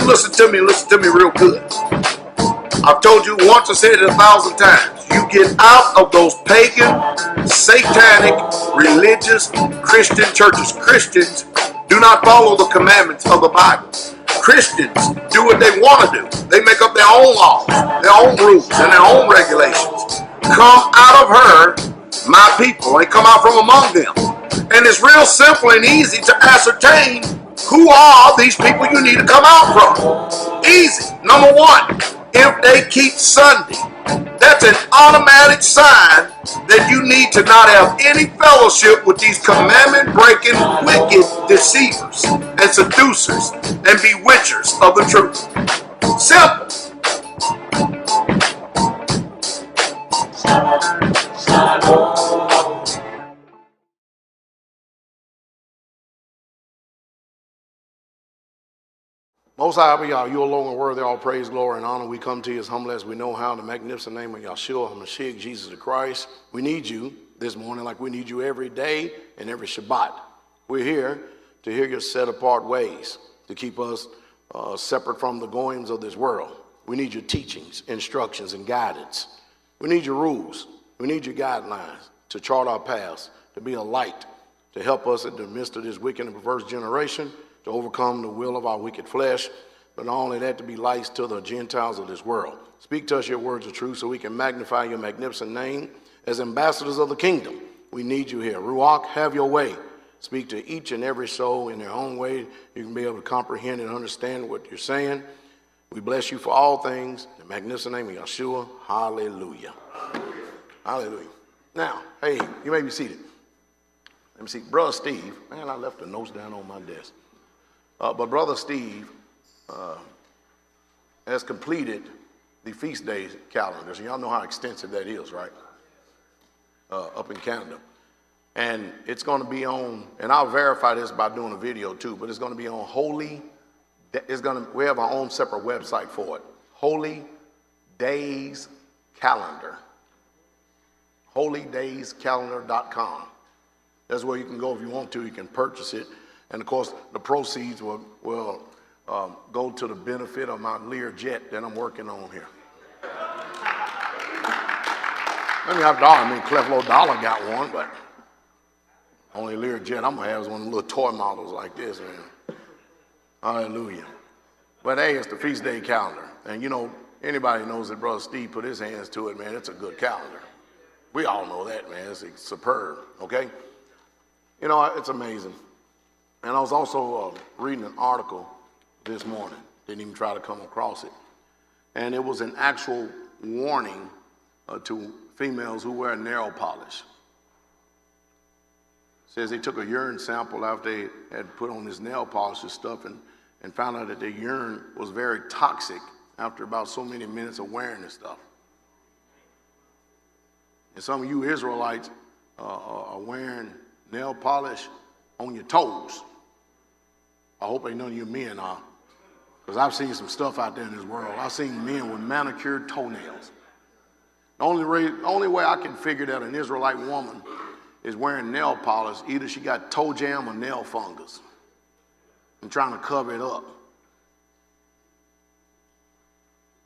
you listen to me real good. I've told you once, I said it 1,000 times. You get out of those pagan, satanic, religious, Christian churches. Christians do not follow the commandments of the Bible. Christians do what they want to do. They make up their own laws, their own rules, and their own regulations. Come out of her, my people, and come out from among them. And it's real simple and easy to ascertain who are these people you need to come out from. Easy. Number one, if they keep Sunday, that's an automatic sign that you need to not have any fellowship with these commandment-breaking, wicked deceivers and seducers and bewitchers of the truth. Simple. Most High, Yah, you alone are worthy, all praise, glory, and honor. We come to you as humble as we know how in the magnificent name of Yahshua HaMashiach, Jesus the Christ. We need you this morning like we need you every day and every Shabbat. We're here to hear your set-apart ways, to keep us separate from the goings of this world. We need your teachings, instructions, and guidance. We need your rules. We need your guidelines to chart our paths, to be a light, to help us in the midst of this wicked and perverse generation, to overcome the will of our wicked flesh, but not only that, to be lights to the Gentiles of this world. Speak to us your words of truth so we can magnify your magnificent name as ambassadors of the kingdom. We need you here. Ruach, have your way. Speak to each and every soul in their own way. You can be able to comprehend and understand what you're saying. We bless you for all things. In the magnificent name of Yeshua. Hallelujah. Hallelujah. Now, hey, you may be seated. Let me see. Brother Steve. Man, I left the notes down on my desk. But Brother Steve has completed the feast days calendar. So y'all know how extensive that is, right? Up in Canada. And it's going to be on, and I'll verify this by doing a video too, but it's going to be on we have our own separate website for it. Holy Days Calendar. holydayscalendar.com. That's where you can go if you want to. You can purchase it. And of course, the proceeds will go to the benefit of my Lear jet that I'm working on here. I mean, Cleflo Dollar got one, but only Lear jet I'm gonna have is one of the little toy models like this, man. Hallelujah. But hey, it's the feast day calendar, and you know anybody knows that Brother Steve put his hands to it, man. It's a good calendar. We all know that, man. It's superb. Okay. You know, it's amazing. And I was also reading an article this morning. Didn't even try to come across it. And it was an actual warning to females who wear nail polish. It says they took a urine sample after they had put on this nail polish and stuff and found out that their urine was very toxic after about so many minutes of wearing this stuff. And some of you Israelites are wearing nail polish on your toes. I hope ain't none of you men are, because I've seen some stuff out there in this world. I've seen men with manicured toenails. The only way I can figure that an Israelite woman is wearing nail polish, either she got toe jam or nail fungus and trying to cover it up.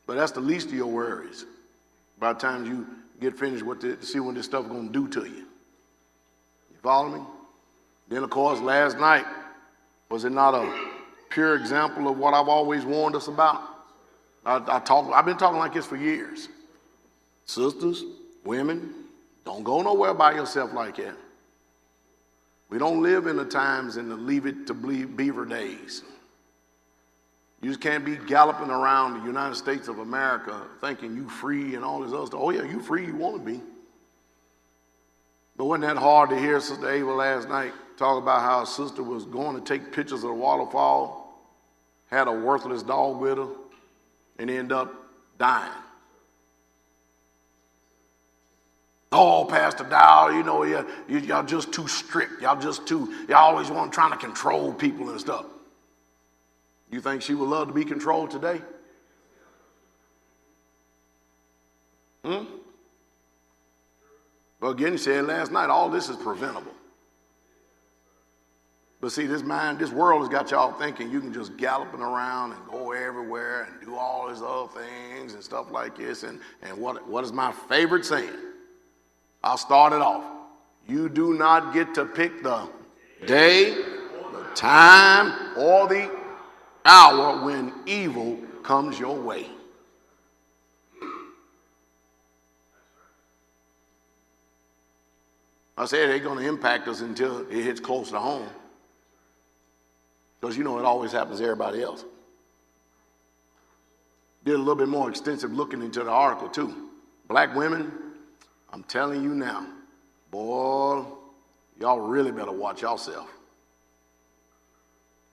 But that's the least of your worries. By the time you get finished with it, to see what this stuff is going to do to you. You follow me? Then, of course, last night, was it not a pure example of what I've always warned us about? I've been talking like this for years. Sisters, women, don't go nowhere by yourself like that. We don't live in the times in the leave it to beaver days. You just can't be galloping around the United States of America thinking you free and all this other stuff. Oh yeah, you free, you want to be. But wasn't that hard to hear Sister Ava last night talk about how a sister was going to take pictures of the waterfall, had a worthless dog with her, and ended up dying. Oh, Pastor Dowell, you know, y'all just too strict. Y'all always trying to control people and stuff. You think she would love to be controlled today? Well, again, he said last night, all this is preventable. But see, this world has got y'all thinking you can just galloping around and go everywhere and do all these other things and stuff like this. And what is my favorite saying? I'll start it off. You do not get to pick the day, the time, or the hour when evil comes your way. I said they're going to impact us until it hits close to home. Because you know it always happens to everybody else. Did a little bit more extensive looking into the article too. Black women, I'm telling you now, boy, y'all really better watch yourself.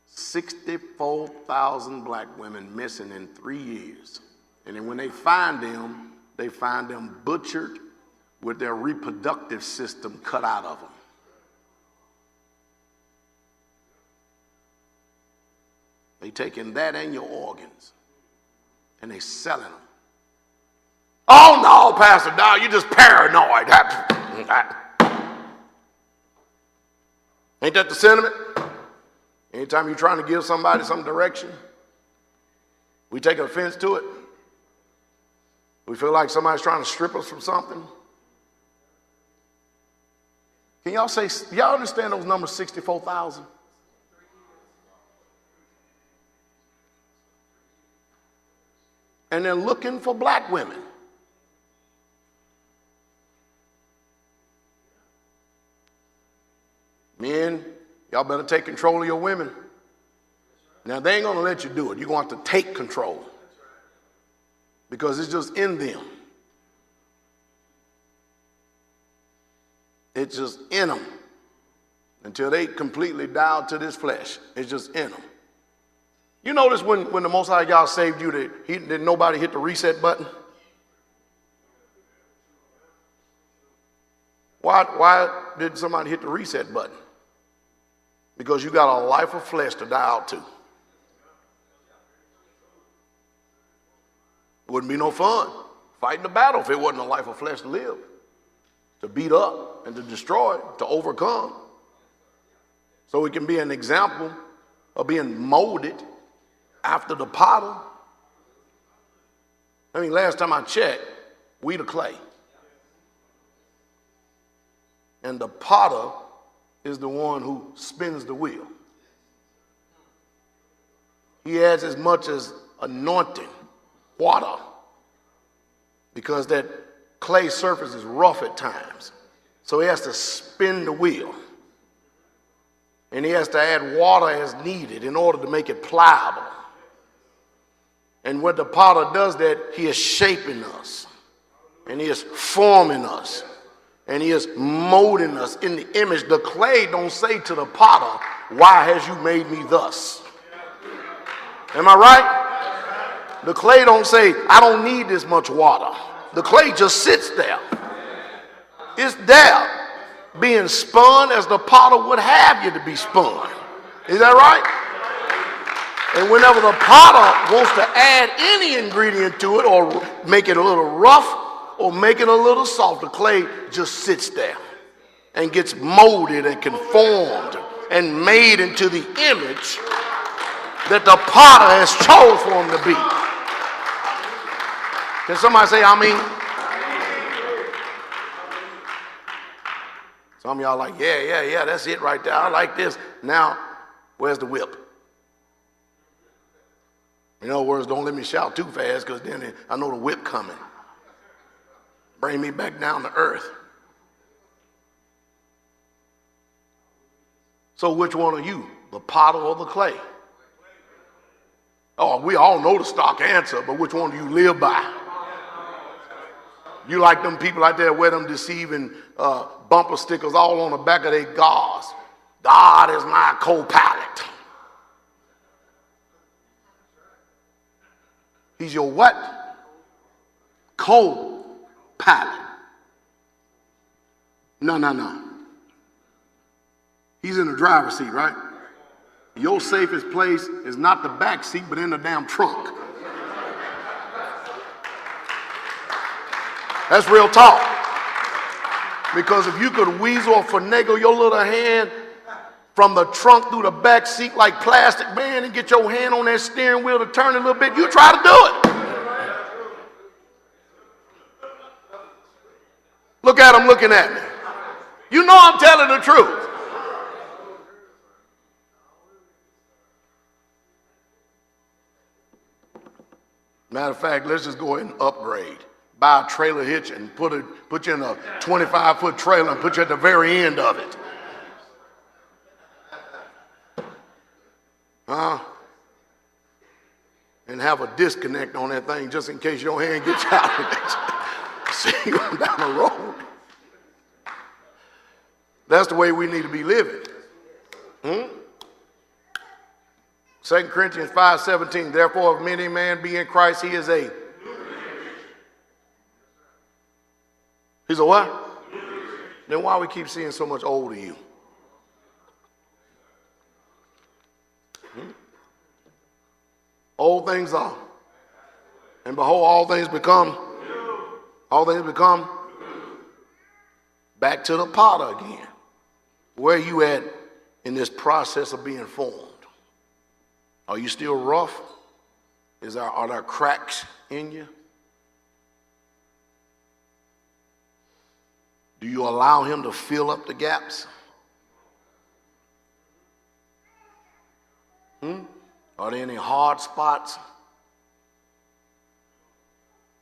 64,000 black women missing in 3 years. And then when they find them butchered with their reproductive system cut out of them. They taking that and your organs, and they selling them. Oh no, Pastor Dowell, you're just paranoid. Ain't that the sentiment? Anytime you're trying to give somebody some direction, we take offense to it. We feel like somebody's trying to strip us from something. Can y'all say, y'all understand those numbers, 64,000? And they're looking for black women. Men, y'all better take control of your women. Now, they ain't going to let you do it. You're going to have to take control. Because it's just in them. It's just in them. Until they completely die to this flesh. It's just in them. You notice when the Most High God saved you, did nobody hit the reset button? Why did somebody hit the reset button? Because you got a life of flesh to die out to. Wouldn't be no fun fighting the battle if it wasn't a life of flesh to live, to beat up and to destroy, to overcome. So it can be an example of being molded after the potter. I mean, last time I checked, we the clay. And the potter is the one who spins the wheel. He adds as much as anointing, water, because that clay surface is rough at times. So he has to spin the wheel. And he has to add water as needed in order to make it pliable. And when the potter does that, he is shaping us. And he is forming us. And he is molding us in the image. The clay don't say to the potter, why has you made me thus? Am I right? The clay don't say, I don't need this much water. The clay just sits there. It's there, being spun as the potter would have you to be spun. Is that right? And whenever the potter wants to add any ingredient to it or make it a little rough or make it a little soft, the clay just sits there and gets molded and conformed and made into the image that the potter has chose for him to be. Can somebody say, I mean? Some of y'all like, yeah, that's it right there. I like this. Now, where's the whip? In other words, don't let me shout too fast because then I know the whip coming. Bring me back down to earth. So which one are you, the potter or the clay? Oh, we all know the stock answer, but which one do you live by? You like them people out there wear them deceiving bumper stickers all on the back of their cars. God is my co-pilot. He's your what? Co-pilot. No. He's in the driver's seat, right? Your safest place is not the back seat, but in the damn trunk. That's real talk. Because if you could weasel or finagle your little hand from the trunk through the back seat like plastic band and get your hand on that steering wheel to turn a little bit, you try to do it. Look at him looking at me. You know I'm telling the truth. Matter of fact, let's just go ahead and upgrade. Buy a trailer hitch and put you in a 25-foot trailer and put you at the very end of it. And have a disconnect on that thing just in case your hand gets out of it. See you down the road. That's the way we need to be living. 2 Corinthians 5:17, therefore if any man be in Christ, he is a... He's a what? Then why we keep seeing so much older you? Old things are. And behold, all things become back to the potter again. Where are you at in this process of being formed? Are you still rough? Are there cracks in you? Do you allow him to fill up the gaps? Are there any hard spots?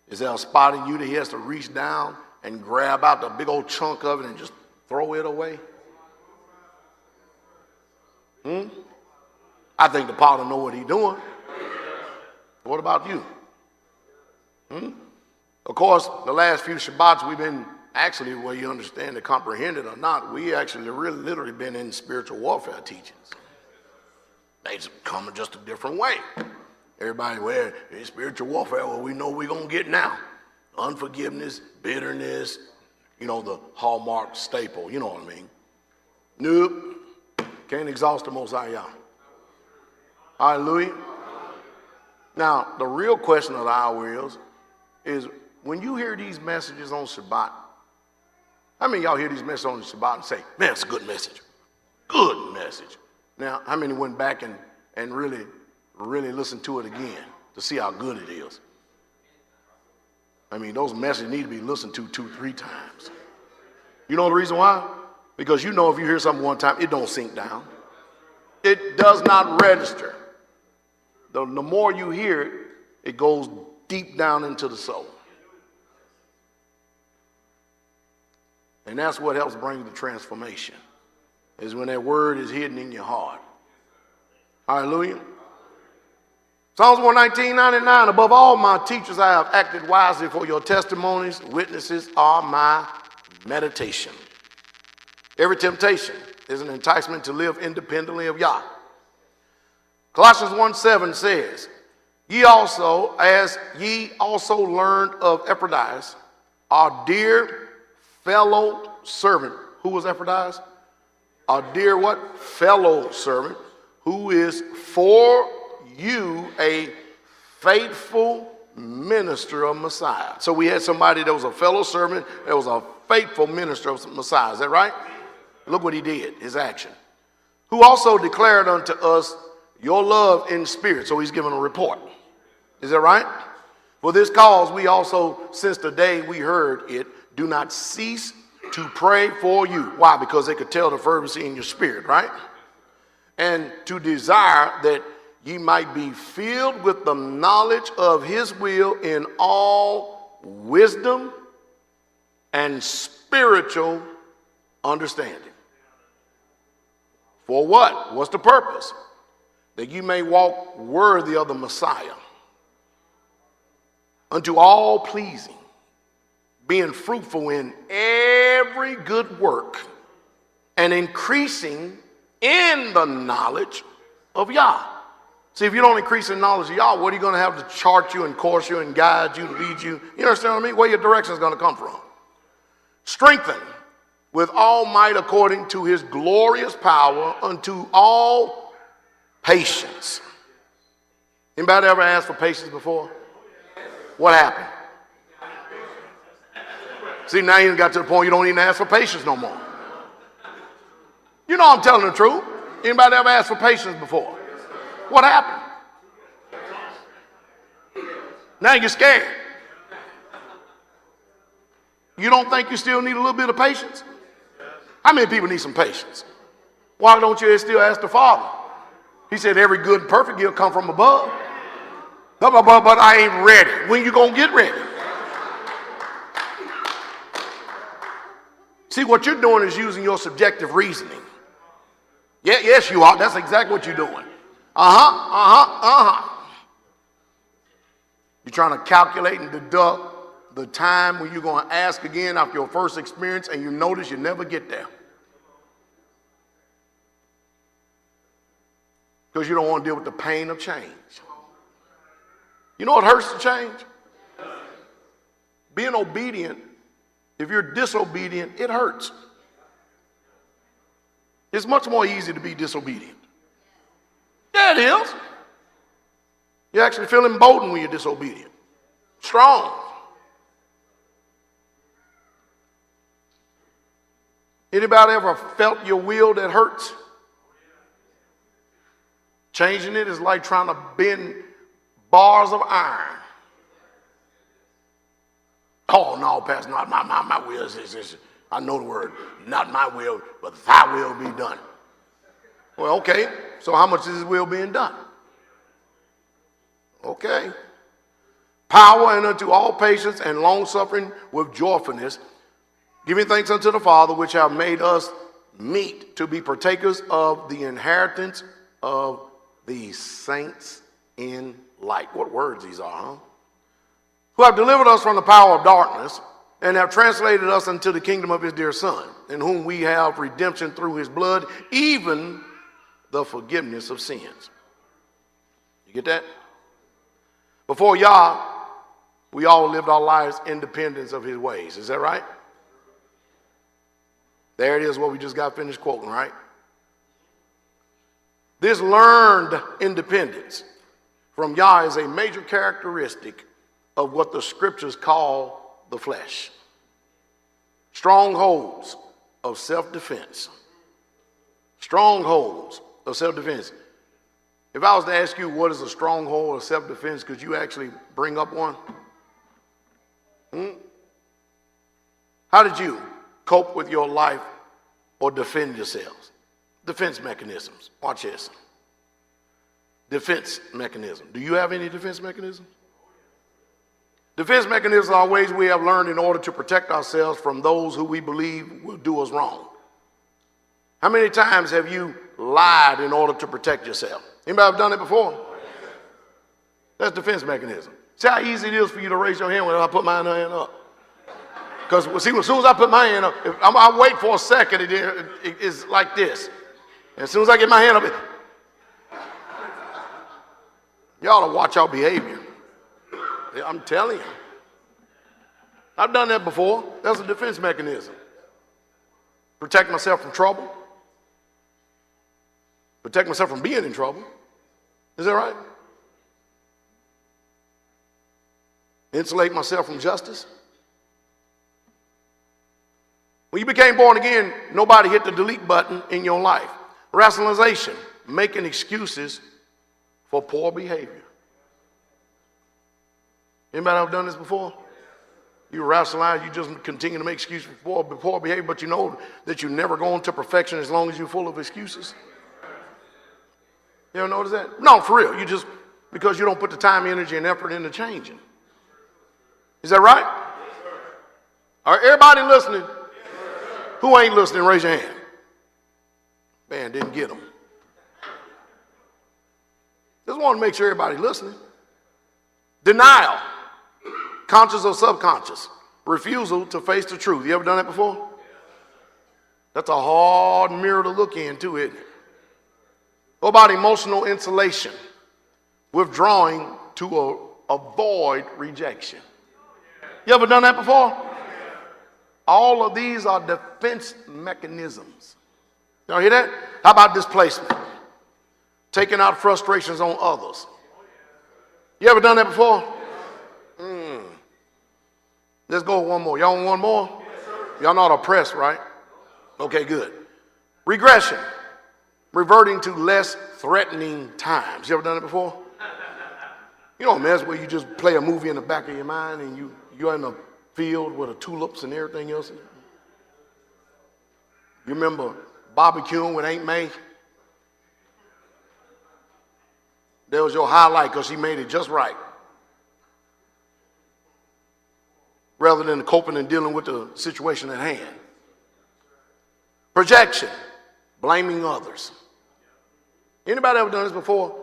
Is there a spot in you that he has to reach down and grab out the big old chunk of it and just throw it away? I think the potter know what he's doing. What about you? Of course, the last few Shabbats we've been actually, whether you understand it, comprehend it or not, we actually really literally been in spiritual warfare teachings. They just come in just a different way. Everybody, well, in spiritual warfare, well, we know we're going to get now. Unforgiveness, bitterness, the hallmark staple, you know what I mean. Nope. Can't exhaust the Most High Yah. Hallelujah. Now, the real question of the hour is when you hear these messages on Shabbat, how many of y'all hear these messages on Shabbat and say, man, it's a good message. Good message. Now, how many went back and really listened to it again to see how good it is? I mean, those messages need to be listened to 2-3 times. You know the reason why? Because if you hear something one time, it don't sink down. It does not register. The more you hear it, it goes deep down into the soul. And that's what helps bring the transformation, is when that word is hidden in your heart. Hallelujah. Psalms 119:99, above all my teachers I have acted wisely, for your testimonies, witnesses are my meditation. Every temptation is an enticement to live independently of Yah. Colossians 1:7 says, ye also, as ye also learned of Epaphroditus, our dear fellow servant. Who was Epaphroditus? Our dear what? Fellow servant, who is for you a faithful minister of Messiah. So we had somebody that was a fellow servant, that was a faithful minister of Messiah. Is that right? Look what he did, his action. Who also declared unto us your love in spirit. So he's giving a report. Is that right? For this cause we also, since the day we heard it, do not cease to pray for you. Why? Because they could tell the fervency in your spirit, right? And to desire that ye might be filled with the knowledge of his will in all wisdom and spiritual understanding. For what? What's the purpose? That you may walk worthy of the Messiah, unto all pleasing, being fruitful in every good work, and increasing in the knowledge of Yah. See, if you don't increase in knowledge of Yah, what are you going to have to chart you and course you and guide you, lead you? You understand what I mean? Where your direction is going to come from. Strengthen with all might according to his glorious power unto all patience. Anybody ever asked for patience before? What happened? See, now you got to the point you don't even ask for patience no more. You know I'm telling the truth. Anybody ever asked for patience before? What happened? Now you're scared. You don't think you still need a little bit of patience? How many people need some patience? Why don't you still ask the Father? He said every good and perfect gift come from above. But I ain't ready. When you gonna get ready? See, what you're doing is using your subjective reasoning. Yeah, yes, you are. That's exactly what you're doing. You're trying to calculate and deduct the time when you're going to ask again after your first experience, and you notice you never get there. Because you don't want to deal with the pain of change. You know what hurts to change? Being obedient. If you're disobedient, it hurts. It's much more easy to be disobedient. Yeah, it is. You actually feel emboldened when you're disobedient. Strong. Anybody ever felt your will that hurts? Changing it is like trying to bend bars of iron. Oh, no, Pastor, not my will. I know the word. Not my will, but thy will be done. Well, okay. So how much is his will being done? Okay. Power and unto all patience and long-suffering with joyfulness, giving thanks unto the Father, which have made us meet to be partakers of the inheritance of the saints in light. What words these are, huh? Who have delivered us from the power of darkness and have translated us into the kingdom of his dear Son, in whom we have redemption through his blood, even the forgiveness of sins. You get that? Before Yah, we all lived our lives independent of his ways. Is that right? There it is, what we just got finished quoting, right? This learned independence from Yah is a major characteristic of what the scriptures call the flesh. Strongholds of self-defense. Strongholds of self-defense. If I was to ask you what is a stronghold of self-defense, could you actually bring up one? How did you cope with your life or defend yourselves? Defense mechanisms. Watch this. Defense mechanism. Do you have any defense mechanisms? Defense mechanisms are ways we have learned in order to protect ourselves from those who we believe will do us wrong. How many times have you lied in order to protect yourself? Anybody have done it before? That's defense mechanism. See how easy it is for you to raise your hand when I put my hand up? Because see, as soon as I put my hand up, I wait for a second, it's like this. And as soon as I get my hand up, y'all ought to watch our behavior. I'm telling you. I've done that before. That's a defense mechanism. Protect myself from trouble. Protect myself from being in trouble. Is that right? Insulate myself from justice. When you became born again, nobody hit the delete button in your life. Rationalization, making excuses for poor behavior. Anybody ever done this before? You rationalize, you just continue to make excuses for poor behavior, but you know that you're never going to perfection as long as you're full of excuses. You ever notice that? No, for real. You just, because you don't put the time, energy, and effort into changing. Is that right? Yes, sir. All right, everybody listening? Yes, who ain't listening, raise your hand. Man, didn't get them. Just want to make sure everybody's listening. Denial, conscious or subconscious. Refusal to face the truth. You ever done that before? That's a hard mirror to look into, isn't it? What about emotional insulation? Withdrawing to avoid rejection. You ever done that before? All of these are defense mechanisms. Y'all hear that? How about displacement? Taking out frustrations on others. You ever done that before? Let's go with one more. Y'all want one more? Y'all not oppressed, right? Okay, good. Regression. reverting to less threatening times. You ever done it before? You know a mess where you just play a movie in the back of your mind and you're in a field with the tulips and everything else. You remember barbecuing with Aunt May? That was your highlight because she made it just right. Rather than coping and dealing with the situation at hand. Projection, blaming others. Anybody ever done this before?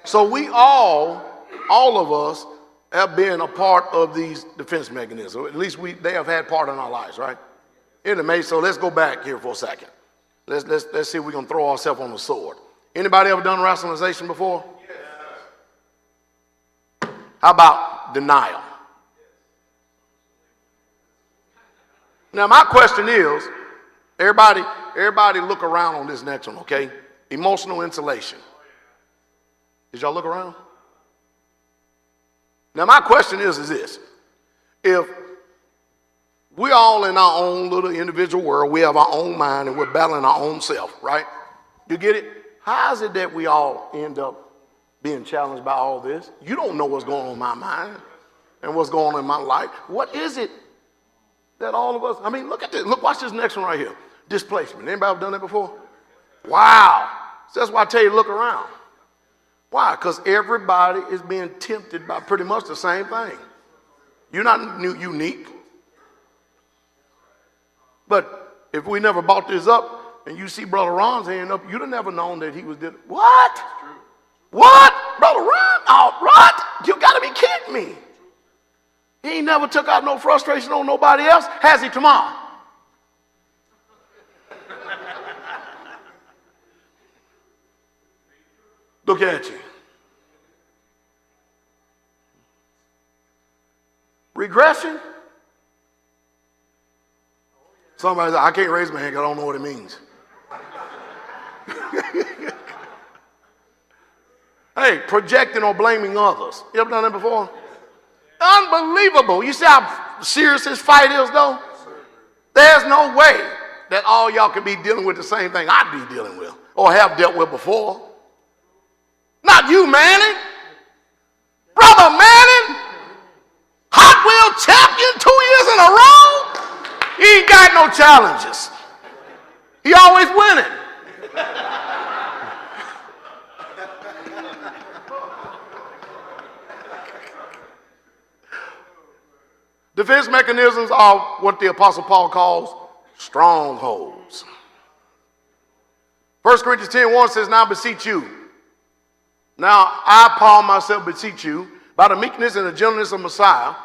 So we all of us have been a part of these defense mechanisms. At least they have had part in our lives, right? Isn't it amazing? So let's go back here for a second. Let's see if we can throw ourselves on the sword. Anybody ever done rationalization before? Yes. How about denial? Now my question is, everybody look around on this next one, okay? Emotional insulation. Did y'all look around? Now my question is this. If we're all in our own little individual world, we have our own mind and we're battling our own self, right? You get it? How is it that we all end up being challenged by all this? You don't know what's going on in my mind and what's going on in my life. What is it that all of us, I mean, look at this. Look, watch this next one right here. Displacement. Anybody ever done that before? Wow. So that's why I tell you, look around. Why? Because everybody is being tempted by pretty much the same thing. You're not unique. But if we never brought this up and you see Brother Ron's hand up, you'd have never known that he was dead. What? What? Brother Ron? Oh, what? You got to be kidding me. He ain't never took out no frustration on nobody else. Has he tomorrow? Look at you. Regression? Somebody said, I can't raise my hand because I don't know what it means. Hey, projecting or blaming others. You ever done that before? Unbelievable. You see how serious this fight is, though? There's no way that all y'all could be dealing with the same thing I'd be dealing with or have dealt with before. Not you, Manning. Brother Manning, Hot Wheel champion 2 years in a row. He ain't got no challenges. He always winning. Defense mechanisms are what the Apostle Paul calls strongholds. 1 Corinthians 10:1 says, now beseech you. Now I, Paul, myself beseech you, by the meekness and the gentleness of Messiah,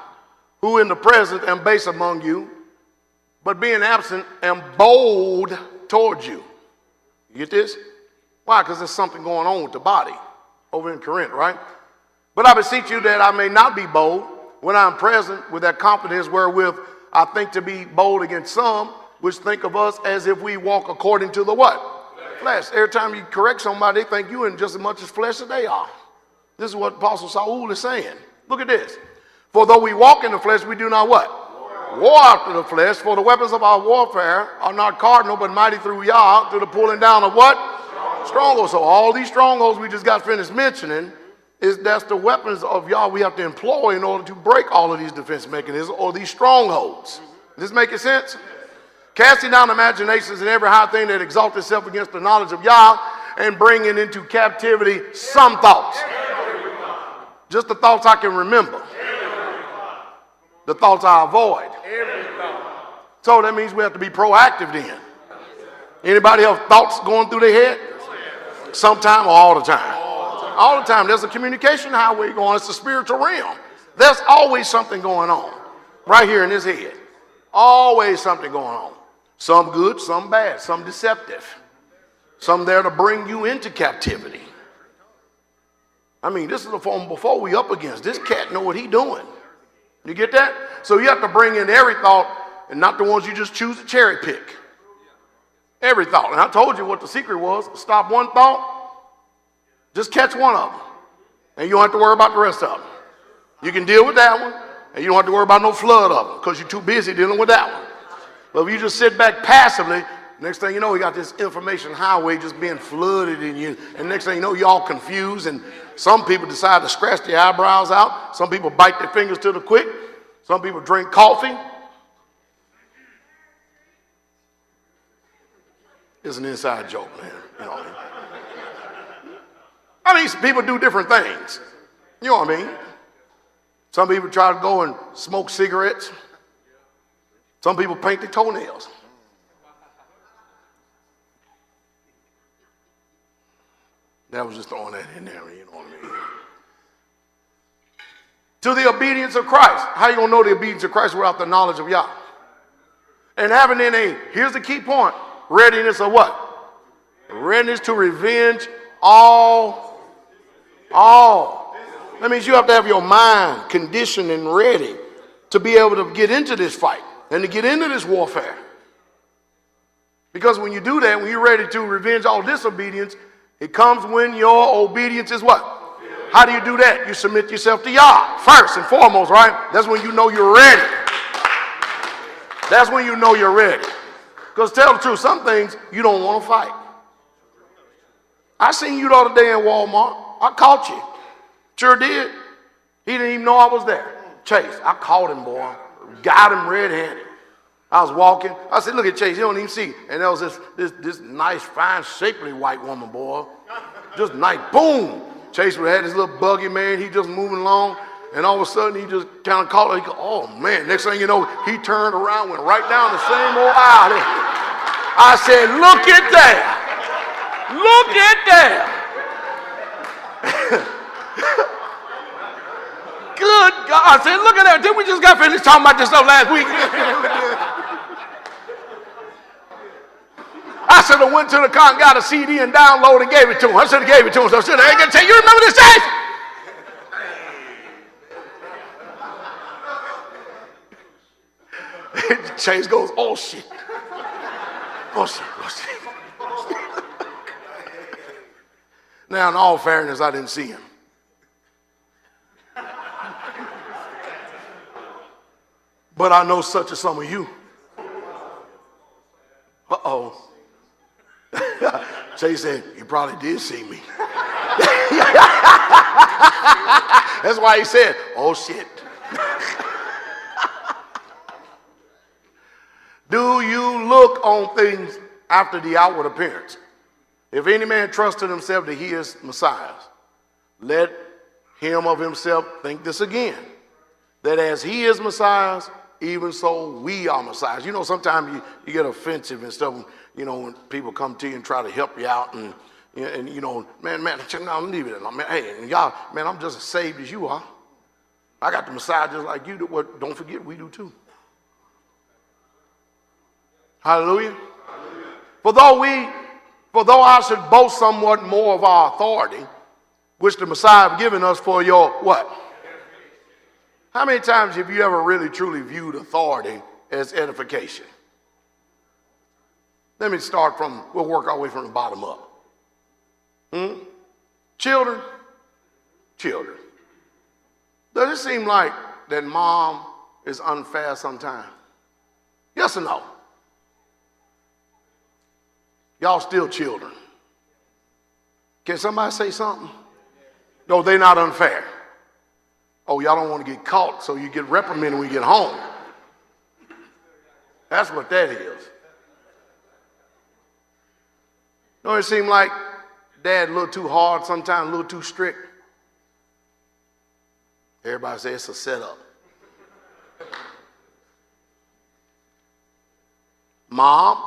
who in the present am base among you, but being absent am bold towards you. You get this? Why? Because there's something going on with the body over in Corinth, right? But I beseech you that I may not be bold when I am present with that confidence wherewith I think to be bold against some, which think of us as if we walk according to the what? Flesh. Every time you correct somebody, they think you in just as much as flesh as they are. This is what Apostle Saul is saying. Look at this. For though we walk in the flesh, we do not what? War after the flesh. For the weapons of our warfare are not carnal, but mighty through Yah to the pulling down of what? Strongholds. So all these strongholds we just got finished mentioning, that's the weapons of Yah we have to employ in order to break all of these defense mechanisms or these strongholds. Does this make sense? Casting down imaginations and every high thing that exalts itself against the knowledge of Yah, and bringing into captivity some thoughts. Just the thoughts I can remember. The thoughts I avoid. So that means we have to be proactive then. Anybody have thoughts going through their head? Sometime or all the time? All the time. There's a communication highway going. It's a spiritual realm. There's always something going on right here in his head. Always something going on. Some good, some bad, some deceptive. Some there to bring you into captivity. I mean, this is the form before we up against. This cat know what he doing. You get that? So you have to bring in every thought and not the ones you just choose to cherry pick. Every thought. And I told you what the secret was. Stop one thought. Just catch one of them. And you don't have to worry about the rest of them. You can deal with that one. And you don't have to worry about no flood of them because you're too busy dealing with that one. But if you just sit back passively, Next thing you know, you got this information highway just being flooded in you. And next thing you know, you're all confused. And some people decide to scratch their eyebrows out. Some people bite their fingers to the quick. Some people drink coffee. It's an inside joke, man. You know what I mean? I mean, people do different things. You know what I mean? Some people try to go and smoke cigarettes. Some people paint their toenails. That was just throwing that in there, you know what I mean? To the obedience of Christ. How you gonna know the obedience of Christ without the knowledge of Yah? And having here's the key point, readiness of what? Readiness to revenge all. That means you have to have your mind conditioned and ready to be able to get into this fight and to get into this warfare. Because when you do that, when you're ready to revenge all disobedience, it comes when your obedience is what? How do you do that? You submit yourself to Yah first and foremost, right? That's when you know you're ready. That's when you know you're ready. Because tell the truth, some things you don't want to fight. I seen you the other day in Walmart. I caught you. Sure did. He didn't even know I was there. Chase, I caught him, boy. Got him red-handed. I was walking. I said, look at Chase, he don't even see. And there was this nice, fine, shapely white woman, boy. Just nice. Boom. Chase had his little buggy, man. He just moving along. And all of a sudden, he just kind of caught her. He go, oh, man. Next thing you know, he turned around, went right down the same old aisle. I said, look at that. Look at that. Good God. I said, look at that. Didn't we just got finished talking about this stuff last week? I should have went to the car and got a CD and downloaded and gave it to him. I should have gave it to him. So I should have said, you remember this day? Chase goes, oh shit. Oh shit. Oh shit. Now, in all fairness, I didn't see him. But I know such as some of you. Uh-oh. Chase said, you probably did see me. That's why he said, oh shit. Do you look on things after the outward appearance? If any man trust in himself that he is Messiah, let him of himself think this again, that as he is Messiah, even so we are Messiahs. You know, sometimes you get offensive and stuff, you know, when people come to you and try to help you out and you know, man, no, leave it alone. Man, hey, and y'all, man, I'm just as saved as you are. I got the Messiah just like you do. Well, don't forget, we do too. Hallelujah. Hallelujah. For though I should boast somewhat more of our authority, which the Messiah have given us for your what? How many times have you ever really truly viewed authority as edification? Let me start we'll work our way from the bottom up. Children. Does it seem like that mom is unfair sometimes? Yes or no? Y'all still children. Can somebody say something? No, they're not unfair. Oh, y'all don't want to get caught, so you get reprimanded when you get home. That's what that is. Don't it seem like dad a little too hard, sometimes a little too strict? Everybody says it's a setup. Mom,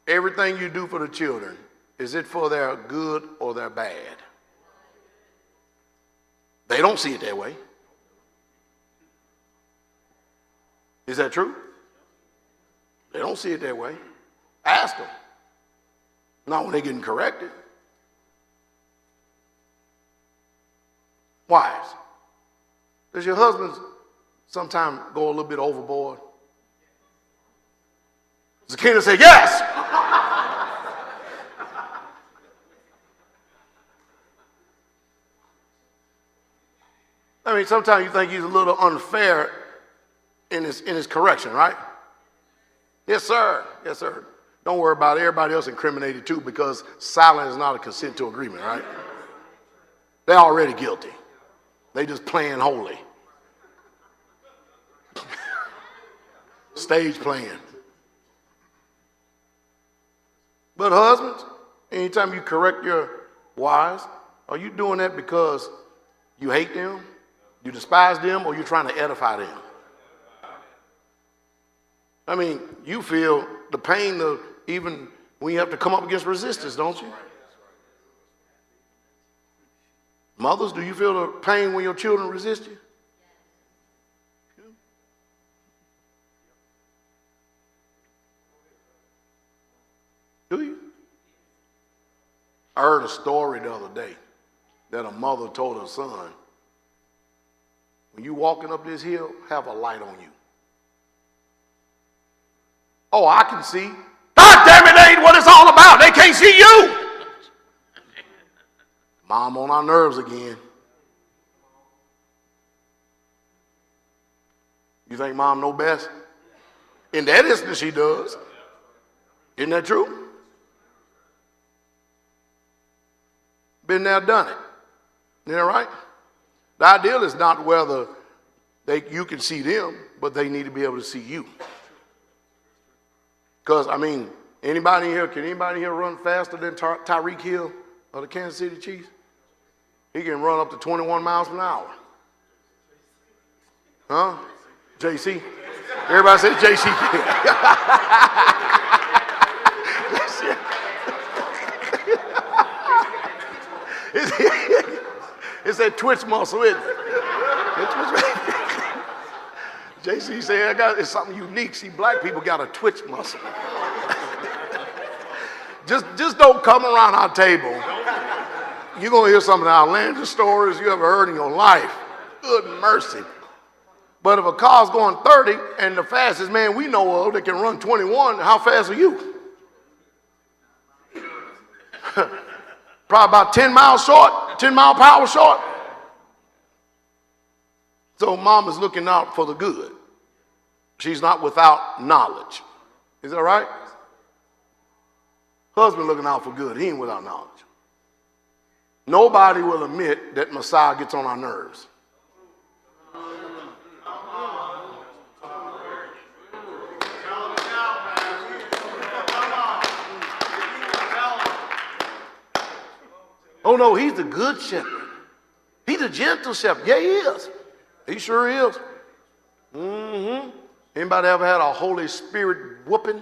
everything you do for the children, is it for their good or their bad? They don't see it that way. Is that true? They don't see it that way. Ask them. Not when they're getting corrected. Wives, does your husband sometimes go a little bit overboard? Zakina said, yes. I mean, sometimes you think he's a little unfair in his correction, right? Yes, sir. Yes, sir. Don't worry about it. Everybody else incriminated too, because silence is not a consent to agreement, right? They're already guilty. They just playing holy. Stage playing. But husbands, anytime you correct your wives, are you doing that because you hate them, you despise them, or you're trying to edify them? I mean, you feel the pain of even when you have to come up against resistance, don't you? Mothers, do you feel the pain when your children resist you? Do you? I heard a story the other day that a mother told her son, when you walking up this hill, have a light on you. Oh, I can see. God damn it, that ain't what it's all about. They can't see you. Mom on our nerves again. You think mom know best? In that instance, she does. Isn't that true? Been there, done it. Isn't that right? The ideal is not whether you can see them, but they need to be able to see you. Because, I mean, can anybody here run faster than Tyreek Hill of the Kansas City Chiefs? He can run up to 21 miles an hour. Huh? JC? Everybody says JC. It's that twitch muscle, isn't it? JC said, it's something unique. See, black people got a twitch muscle. just don't come around our table. You're going to hear some of the outlandish stories you ever heard in your life. Good mercy. But if a car's going 30 and the fastest man we know of that can run 21, how fast are you? Probably about 10 miles short, 10 mile per hour short. So mom is looking out for the good. She's not without knowledge. Is that right? Husband looking out for good. He ain't without knowledge. Nobody will admit that Messiah gets on our nerves. Oh no, he's the good shepherd. He's a gentle shepherd. Yeah, he is. He sure is. Mm-hmm. Anybody ever had a Holy Spirit whooping?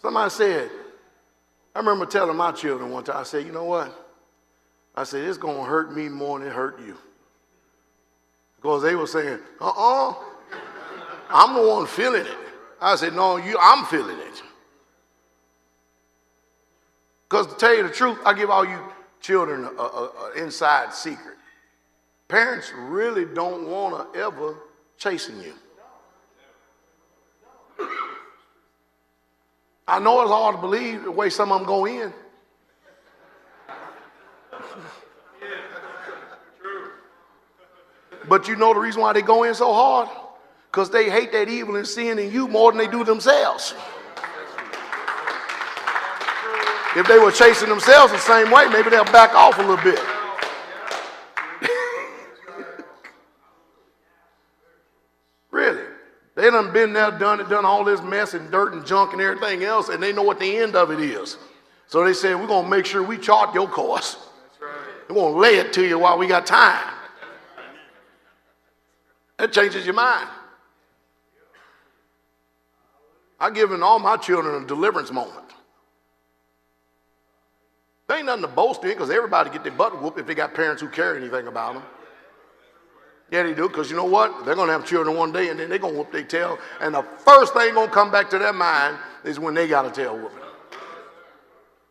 Somebody said, I remember telling my children one time, I said, you know what? I said, it's going to hurt me more than it hurt you. Because they were saying, I'm the one feeling it. I said, no, I'm feeling it. Because to tell you the truth, I give all you children an inside secret. Parents really don't want to ever chasten you. I know it's hard to believe the way some of them go in. But you know the reason why they go in so hard? Because they hate that evil and sin in you more than they do themselves. If they were chasing themselves the same way, maybe they'll back off a little bit. Really. They done been there, done it, done all this mess and dirt and junk and everything else, and they know what the end of it is. So they said, we're going to make sure we chart your course. That's right. We're going to lay it to you while we got time. That changes your mind. I've given all my children a deliverance moment. There ain't nothing to boast in because everybody get their butt whooped if they got parents who care anything about them. Yeah, they do, because you know what? They're going to have children one day, and then they're going to whoop their tail, and the first thing going to come back to their mind is when they got a tail whooping.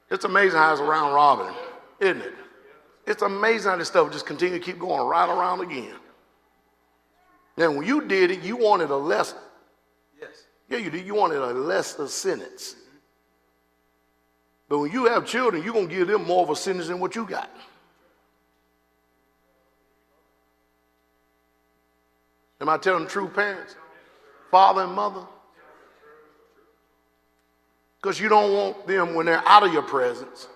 It's amazing how it's a round robin, isn't it? It's amazing how this stuff just continue to keep going right around again. Now, when you did it, you wanted a less. Yes. Yeah, you did. You wanted a lesser sentence. But when you have children, you're going to give them more of a sentence than what you got. Am I telling the truth, parents? father and mother? Because you don't want them, when they're out of your presence,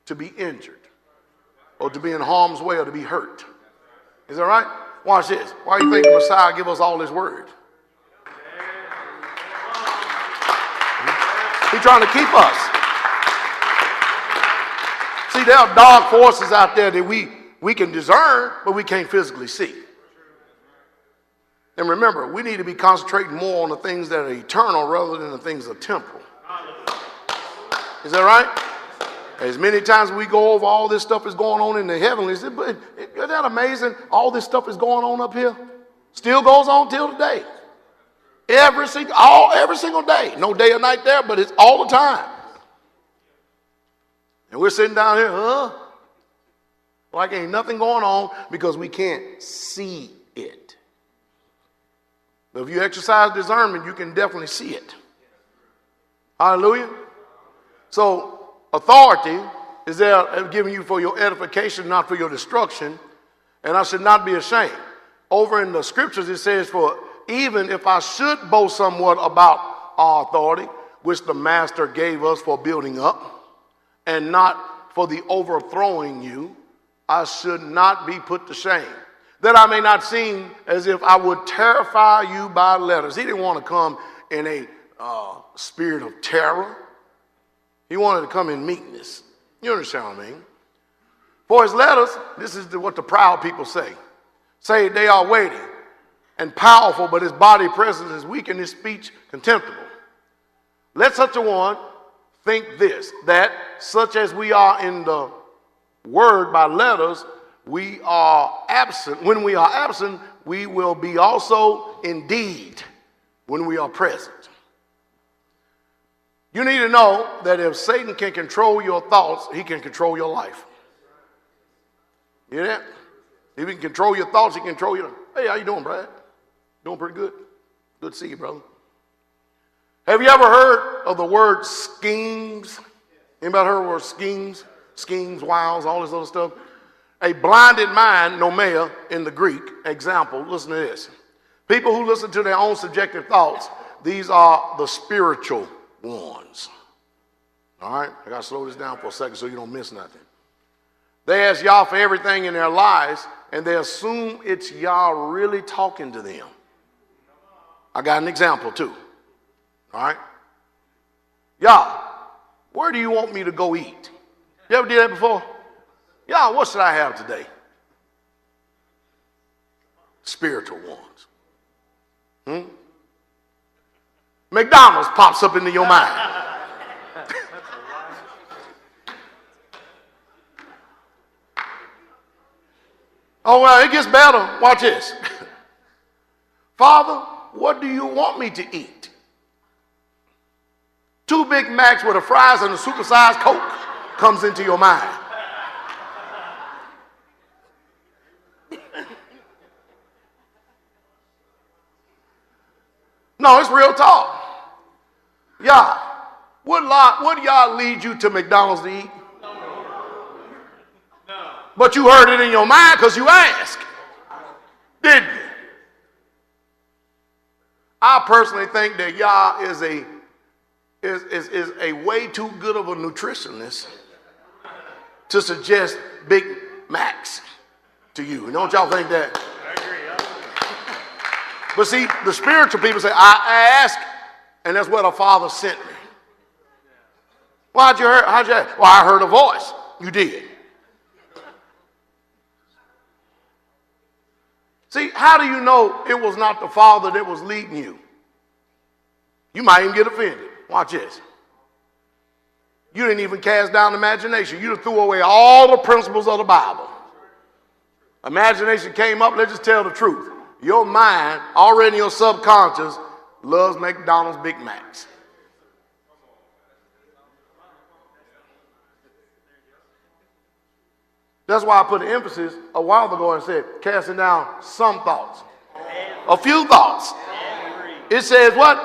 to be injured or to be in harm's way or to be hurt. Is that right? Watch this. Why do you think the Messiah give us all his word? He's trying to keep us. See, there are dark forces out there that we can discern, but we can't physically see. And remember, we need to be concentrating more on the things that are eternal rather than the things that are temporal. Is that right? As many times we go over all this stuff is going on in the heavenlies, but isn't that amazing? All this stuff is going on up here. Still goes on till today. Every single day. No day or night there, but it's all the time. And we're sitting down here, like ain't nothing going on because we can't see it. But if you exercise discernment, you can definitely see it. Hallelujah. So authority is there given you for your edification, not for your destruction. And I should not be ashamed. Over in the scriptures it says, for even if I should boast somewhat about our authority, which the master gave us for building up, and not for the overthrowing you, I should not be put to shame, that I may not seem as if I would terrify you by letters. He didn't want to come in a spirit of terror. He wanted to come in meekness. You understand what I mean? For his letters, this is what the proud people say they are weighty and powerful, but his body presence is weak and his speech contemptible. Let such a one think this, that such as we are in the word by letters, we are absent. When we are absent, we will be also indeed when we are present. You need to know that if Satan can control your thoughts, he can control your life. You hear that? If he can control your thoughts, he can control your... Hey, how you doing, Brad? Doing pretty good. Good to see you, brother. Have you ever heard of the word schemes? Anybody heard of the word schemes? Schemes, wiles, all this other stuff. A blinded mind, nomea, in the Greek, example, listen to this. People who listen to their own subjective thoughts, these are the spiritual ones. All right? I got to slow this down for a second so you don't miss nothing. They ask Yah for everything in their lives, and they assume it's Yah really talking to them. I got an example, too. All right? Yah, where do you want me to go eat? You ever did that before? Yah, what should I have today? Spiritual ones. McDonald's pops up into your mind. Oh, well, it gets better. Watch this. Father, what do you want me to eat? 2 Big Macs with a fries and a supersized Coke comes into your mind. No, it's real talk. Yah, would Yah lead you to McDonald's to eat? No. But you heard it in your mind because you asked, didn't you? I personally think that Yah is a way too good of a nutritionist to suggest Big Macs to you. Don't y'all think that? I agree. But see, the spiritual people say, I ask, and that's where the Father sent me. Well, how'd you hear? Well, I heard a voice. You did. See, how do you know it was not the Father that was leading you? You might even get offended. Watch this. You didn't even cast down imagination. You threw away all the principles of the Bible. Imagination came up. Let's just tell the truth. Your mind, already in your subconscious, loves McDonald's Big Macs. That's why I put an emphasis a while ago and said, casting down some thoughts. A few thoughts. It says what?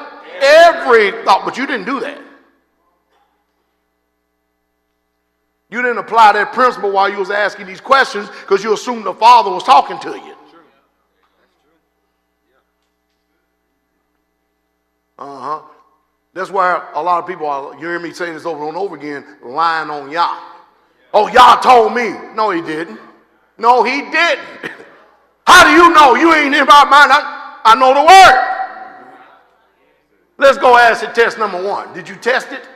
Every thought. But you didn't do that. You didn't apply that principle while you was asking these questions because you assumed the Father was talking to you. That's why a lot of people are, you hear me say this over and over again, lying on Yah. Oh, Yah told me. No, he didn't. No, he didn't. How do you know? You ain't in my mind. I know the word. Let's go acid test number 1. Did you test it?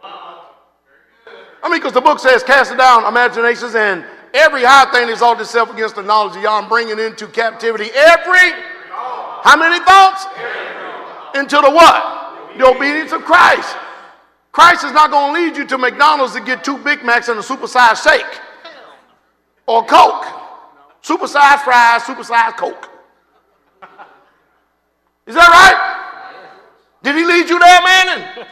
I mean, because the book says, cast down imaginations and every high thing that exalts itself against the knowledge of Yah, and bringing into captivity every, how many thoughts? Into the what? The obedience of Christ. Christ is not going to lead you to McDonald's to get 2 Big Macs and a supersized shake. Or Coke. Supersized fries, supersized Coke. Is that right? Did he lead you there, man?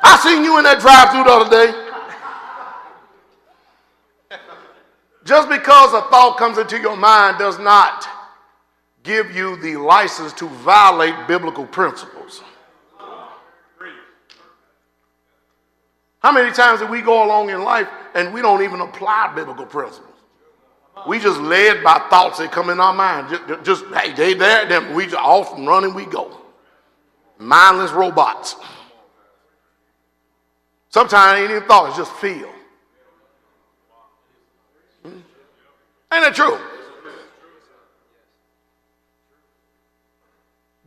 I seen you in that drive-thru the other day. Just because a thought comes into your mind does not give you the license to violate biblical principles. How many times do we go along in life and we don't even apply biblical principles? We just led by thoughts that come in our mind. Just hey, they there, then we just off and running we go. Mindless robots. Sometimes it ain't even thought, it's just feel. Ain't that true?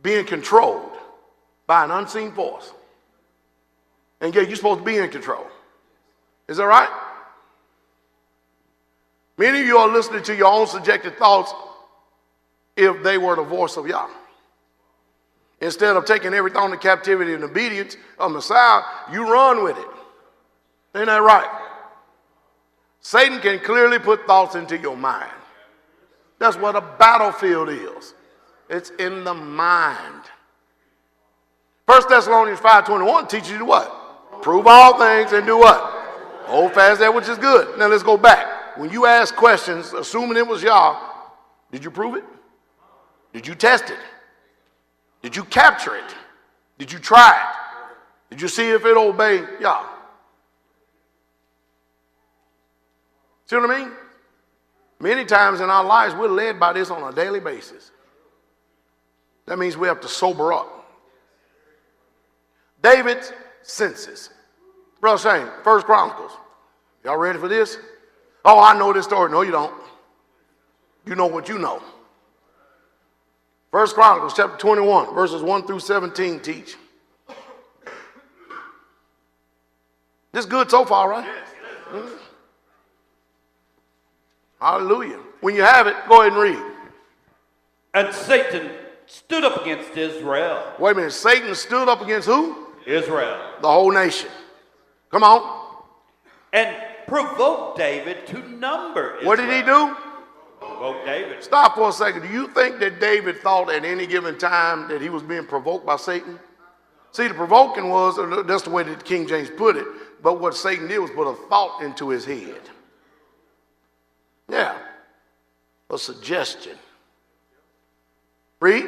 Being controlled by an unseen force. And yet you're supposed to be in control. Is that right? Many of you are listening to your own subjective thoughts if they were the voice of Yah. Instead of taking every thought into captivity and obedience of Messiah, you run with it. Ain't that right? Satan can clearly put thoughts into your mind. That's what a battlefield is. It's in the mind. 1 Thessalonians 5:21 teaches you to what? Prove all things and do what? Hold fast that which is good. Now let's go back. When you ask questions, assuming it was Yah, did you prove it? Did you test it? Did you capture it? Did you try it? Did you see if it obeyed Yah? See what I mean? Many times in our lives, we're led by this on a daily basis. That means we have to sober up. David's senses. Brother Shane, 1 Chronicles. Y'all ready for this? Oh, I know this story. No, you don't. You know what you know. 1 Chronicles chapter 21, verses 1 through 17 teach. This good so far, right? Yes. Hallelujah. When you have it, go ahead and read. And Satan stood up against Israel. Wait a minute. Satan stood up against who? Israel. The whole nation. Come on. And provoked David to number Israel. What did he do? Provoked David. Stop for a second. Do you think that David thought at any given time that he was being provoked by Satan? See, the provoking was, that's the way that King James put it, but what Satan did was put a thought into his head. Yeah. A suggestion. Read.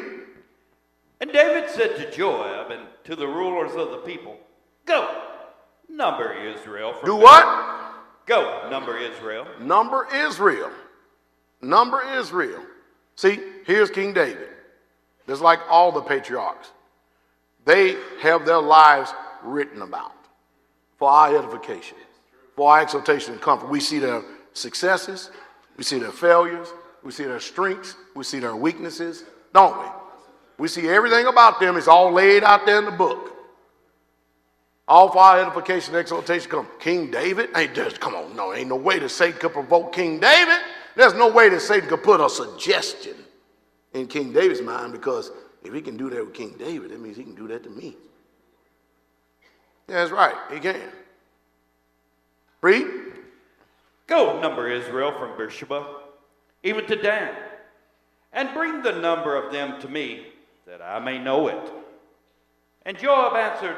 And David said to Joab and to the rulers of the people, go, number Israel. Do what? Go, number Israel. Number Israel. Number Israel. See, here's King David. Just like all the patriarchs. They have their lives written about for our edification, for our exaltation and comfort. We see their successes. We see their failures. We see their strengths. We see their weaknesses, don't we? We see everything about them. It's all laid out there in the book. All for our edification and exaltation come. King David? Come on, no, ain't no way that Satan could provoke King David. There's no way that Satan could put a suggestion in King David's mind, because if he can do that with King David, that means he can do that to me. Yeah, that's right. He can. Read. Go, number Israel from Beersheba, even to Dan, and bring the number of them to me, that I may know it. And Joab answered,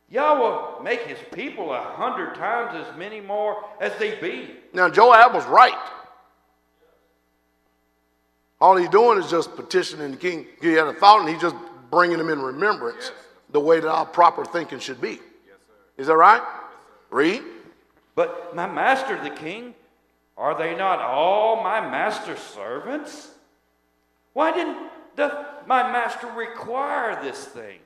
Yahweh make his people 100 times as many more as they be. Now Joab was right. All he's doing is just petitioning the king. He had a thought and he's just bringing them in remembrance, the way that our proper thinking should be. Is that right? Read. But my master the king, are they not all my master's servants? Why didn't doth my master require this thing?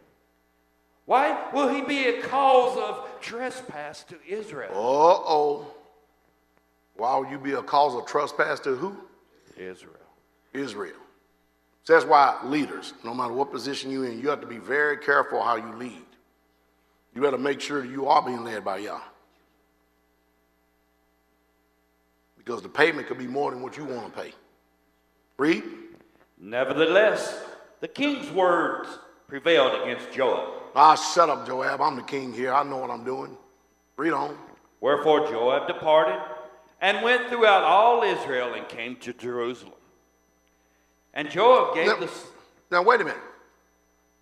Why will he be a cause of trespass to Israel? Uh-oh. Why would you be a cause of trespass to who? Israel. Israel. So that's why leaders, no matter what position you're in, you have to be very careful how you lead. You better make sure that you are being led by Yah. Because the payment could be more than what you want to pay. Read. Nevertheless, the king's words prevailed against Joab. Shut up, Joab. I'm the king here. I know what I'm doing. Read on. Wherefore Joab departed and went throughout all Israel and came to Jerusalem. And Joab gave Now, wait a minute.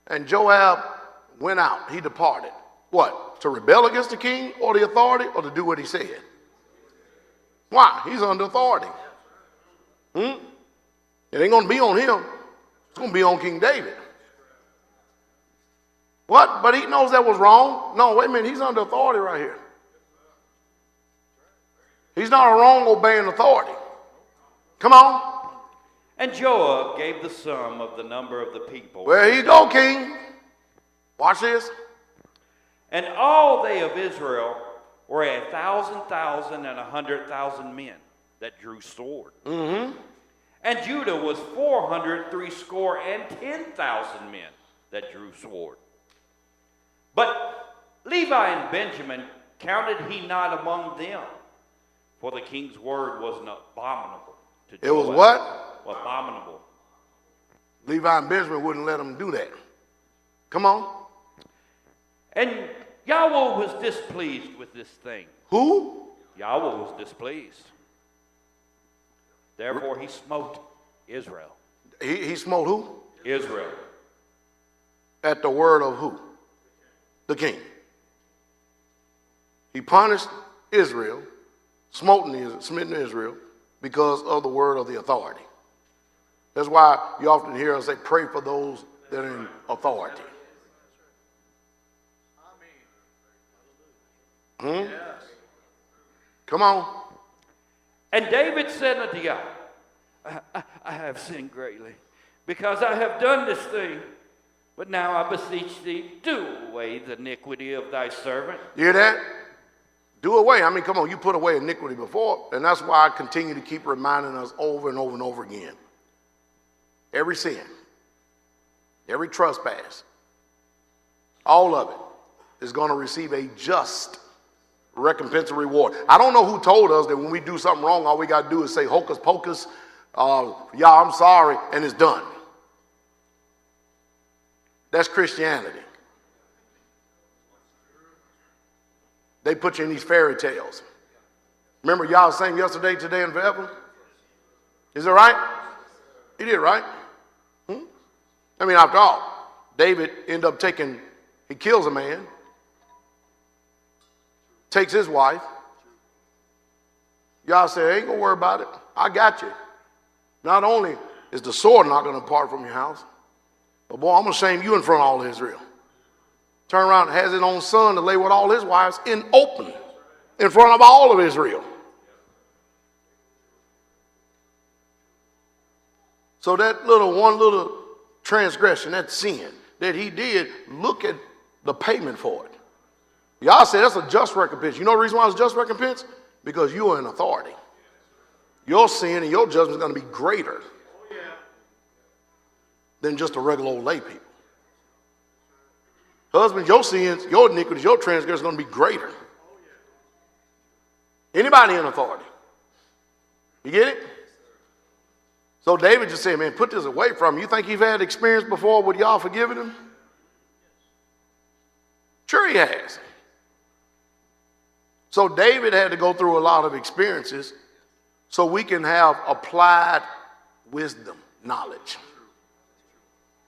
And Joab went out. He departed. What? To rebel against the king or the authority, or to do what he said? Why? He's under authority. It ain't going to be on him. It's going to be on King David. What? But he knows that was wrong? No, wait a minute. He's under authority right here. He's not a wrong obeying authority. Come on. And Joab gave the sum of the number of the people. Where you go, king. Watch this. And all they of Israel were 1,000,000 and 100,000 men that drew sword. Mm-hmm. And Judah was 410,000 men that drew sword. But Levi and Benjamin counted he not among them, for the king's word was an abominable to Joab. It was what? Abominable. Levi and Benjamin wouldn't let him do that. Come on. And Yahweh was displeased with this thing. Who? Yahweh was displeased. Therefore he smote Israel. He smote who? Israel. At the word of who? The king. He punished Israel, smitten Israel, because of the word of the authority. That's why you often hear us say, pray for those that are in authority. Come on. And David said unto Yah, I have sinned greatly, because I have done this thing. But now I beseech thee, do away the iniquity of thy servant. You hear that? Do away. I mean, come on, you put away iniquity before, and that's why I continue to keep reminding us over and over and over again. Every sin, every trespass, all of it is going to receive a just recompense and reward. I don't know who told us that when we do something wrong, all we got to do is say hocus pocus, I'm sorry, and it's done. That's Christianity. They put you in these fairy tales. Remember y'all sang yesterday, today, and forever? Is it right? He did, right? I mean, after all, David ended up he kills a man, takes his wife. Y'all say, ain't gonna worry about it. I got you. Not only is the sword not gonna depart from your house, but boy, I'm gonna shame you in front of all of Israel. Turn around and has his own son to lay with all his wives in open, in front of all of Israel. So that one little transgression, that sin that he did, look at the payment for it. Y'all say that's a just recompense. You know the reason why it's just recompense? Because you are in authority. Your sin and your judgment is going to be greater than just a regular old lay people. Husbands, your sins, your iniquities, your transgressions are going to be greater. Anybody in authority. You get it? So David just said, man, put this away from him. You think he's had experience before with y'all forgiving him? Sure he has. So David had to go through a lot of experiences so we can have applied wisdom, knowledge.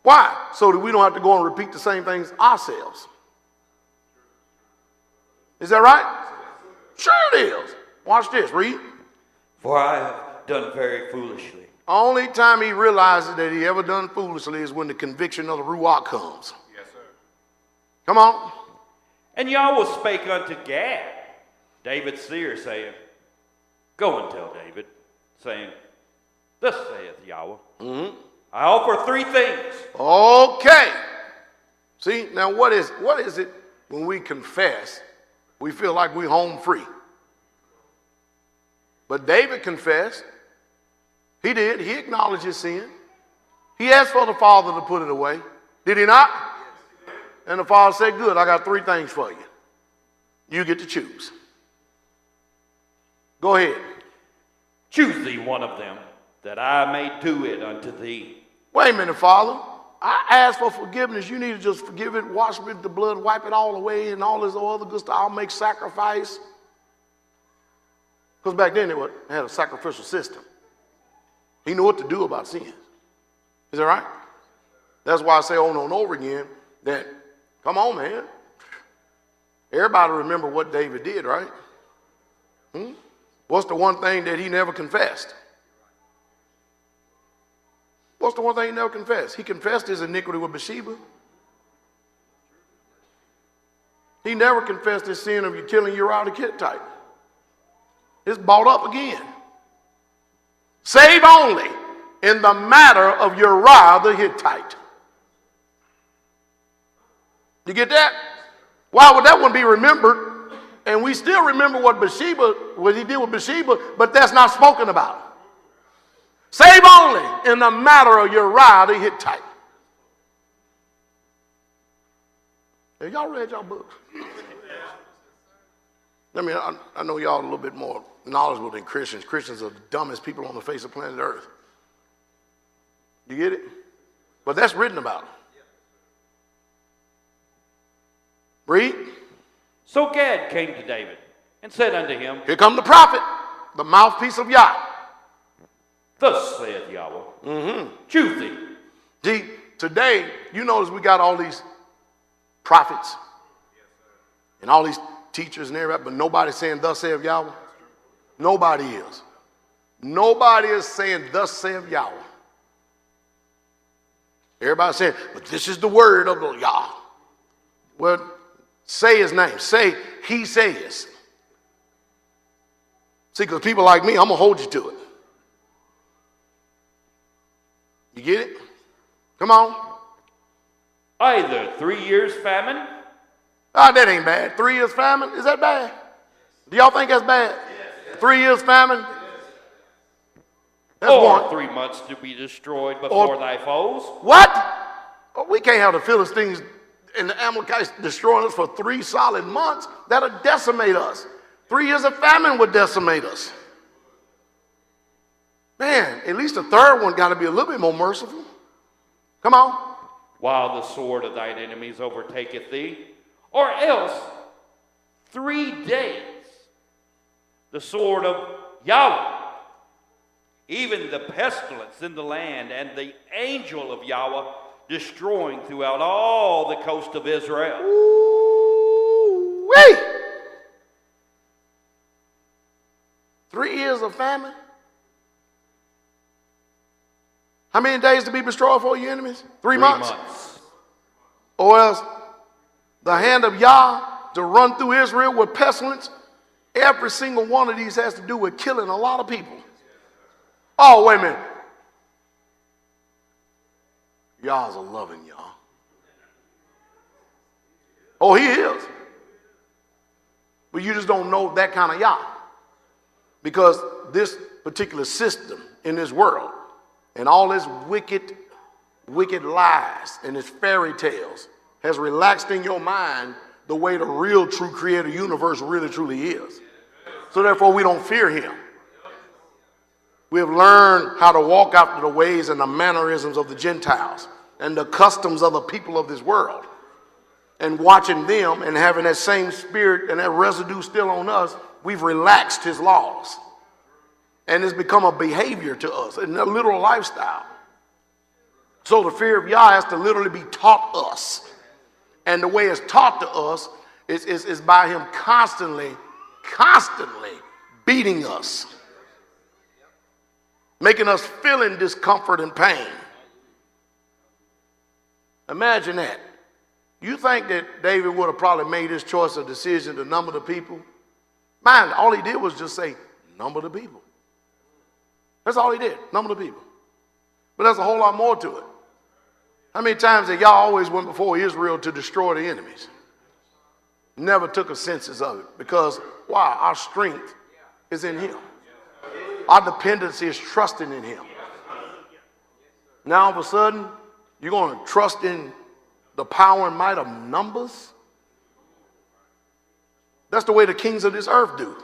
Why? So that we don't have to go and repeat the same things ourselves. Is that right? Sure it is. Watch this, read. For I have done very foolishly. Only time he realizes that he ever done foolishly is when the conviction of the Ruach comes. Yes, sir. Come on. And Yahweh spake unto Gad, David's seer, saying, Go and tell David, saying, Thus saith Yahweh, I offer three things. Okay. See, now what is it when we confess, we feel like we're home free? But David confessed. He did. He acknowledged his sin. He asked for the Father to put it away. Did he not? And the Father said, good, I got three things for you. You get to choose. Go ahead. Choose thee one of them, that I may do it unto thee. Wait a minute, Father. I asked for forgiveness. You need to just forgive it, wash it with the blood, wipe it all away, and all this other good stuff. I'll make sacrifice. Because back then they had a sacrificial system. He knew what to do about sin. Is that right? That's why I say over and over again that, come on, man. Everybody remember what David did, right? What's the one thing that he never confessed? What's the one thing he never confessed? He confessed his iniquity with Bathsheba. He never confessed his sin of killing Uriah the Hittite. It's brought up again. Save only in the matter of Uriah the Hittite. You get that? Why would that one be remembered? And we still remember what he did with Bathsheba, but that's not spoken about. Save only in the matter of Uriah the Hittite. Have y'all read y'all books? I know y'all a little bit more knowledgeable than Christians. Christians are the dumbest people on the face of planet Earth. You get it? But that's written about. Read. So Gad came to David and said unto him, Here come the prophet, the mouthpiece of Yah. Thus saith Yahweh, choose thee. See, today, you notice we got all these prophets and all these teachers and everybody, but nobody's saying, thus saith Yahweh. Nobody is. Nobody is saying, thus saith Yahweh. Everybody's saying, but this is the word of the Yah. Well, say his name. Say, he says. See, because people like me, I'm going to hold you to it. You get it? Come on. Either 3 years famine. That ain't bad. 3 years famine, is that bad? Do y'all think that's bad? 3 years famine? That's or one. 3 months to be destroyed before thy foes. What? Oh, we can't have the Philistines and the Amalekites destroying us for 3 solid months. That'll decimate us. 3 years of famine would decimate us. Man, at least the third one got to be a little bit more merciful. Come on. While the sword of thine enemies overtaketh thee, or else 3 days the sword of Yahweh, even the pestilence in the land, and the angel of Yahweh destroying throughout all the coast of Israel. Ooh-wee. 3 years of famine? How many days to be destroyed for your enemies? 3 months? 3 months. Or else the hand of Yah to run through Israel with pestilence. Every single one of these has to do with killing a lot of people. Oh, wait a minute. Yah's a loving Yah. Oh, he is. But you just don't know that kind of Yah. Because this particular system in this world and all this wicked lies and its fairy tales has relaxed in your mind the way the real true creator universe really truly is. So therefore we don't fear him. We have learned how to walk after the ways and the mannerisms of the Gentiles and the customs of the people of this world. And watching them and having that same spirit and that residue still on us, we've relaxed his laws. And it's become a behavior to us and a literal lifestyle. So the fear of Yah has to literally be taught us. And the way it's taught to us is by him constantly beating us. Making us feel in discomfort and pain. Imagine that. You think that David would have probably made his choice of decision to number the people? Mind, all he did was just say, number the people. That's all he did, number the people. But there's a whole lot more to it. How many times have y'all always went before Israel to destroy the enemies? Never took a census of it. Because why? Our strength is in him. Our dependency is trusting in him. Now all of a sudden, you're going to trust in the power and might of numbers? That's the way the kings of this earth do.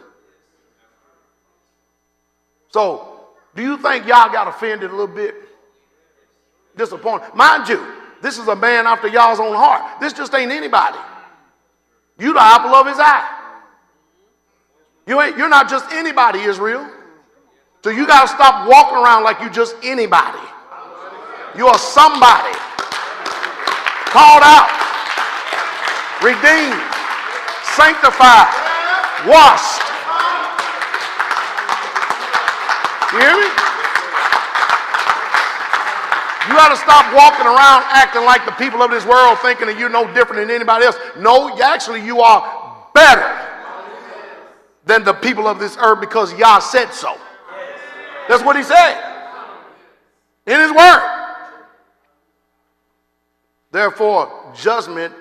So, do you think y'all got offended a little bit? Disappointed? Mind you, this is a man after y'all's own heart. This just ain't anybody. You the apple of his eye. You're not just anybody, Israel. So you got to stop walking around like you just anybody. You are somebody. Called out, redeemed, sanctified, washed. You hear me? You got to stop walking around acting like the people of this world, thinking that you're no different than anybody else. No, you are better than the people of this earth because Yah said so. That's what he said in his word. Therefore, judgment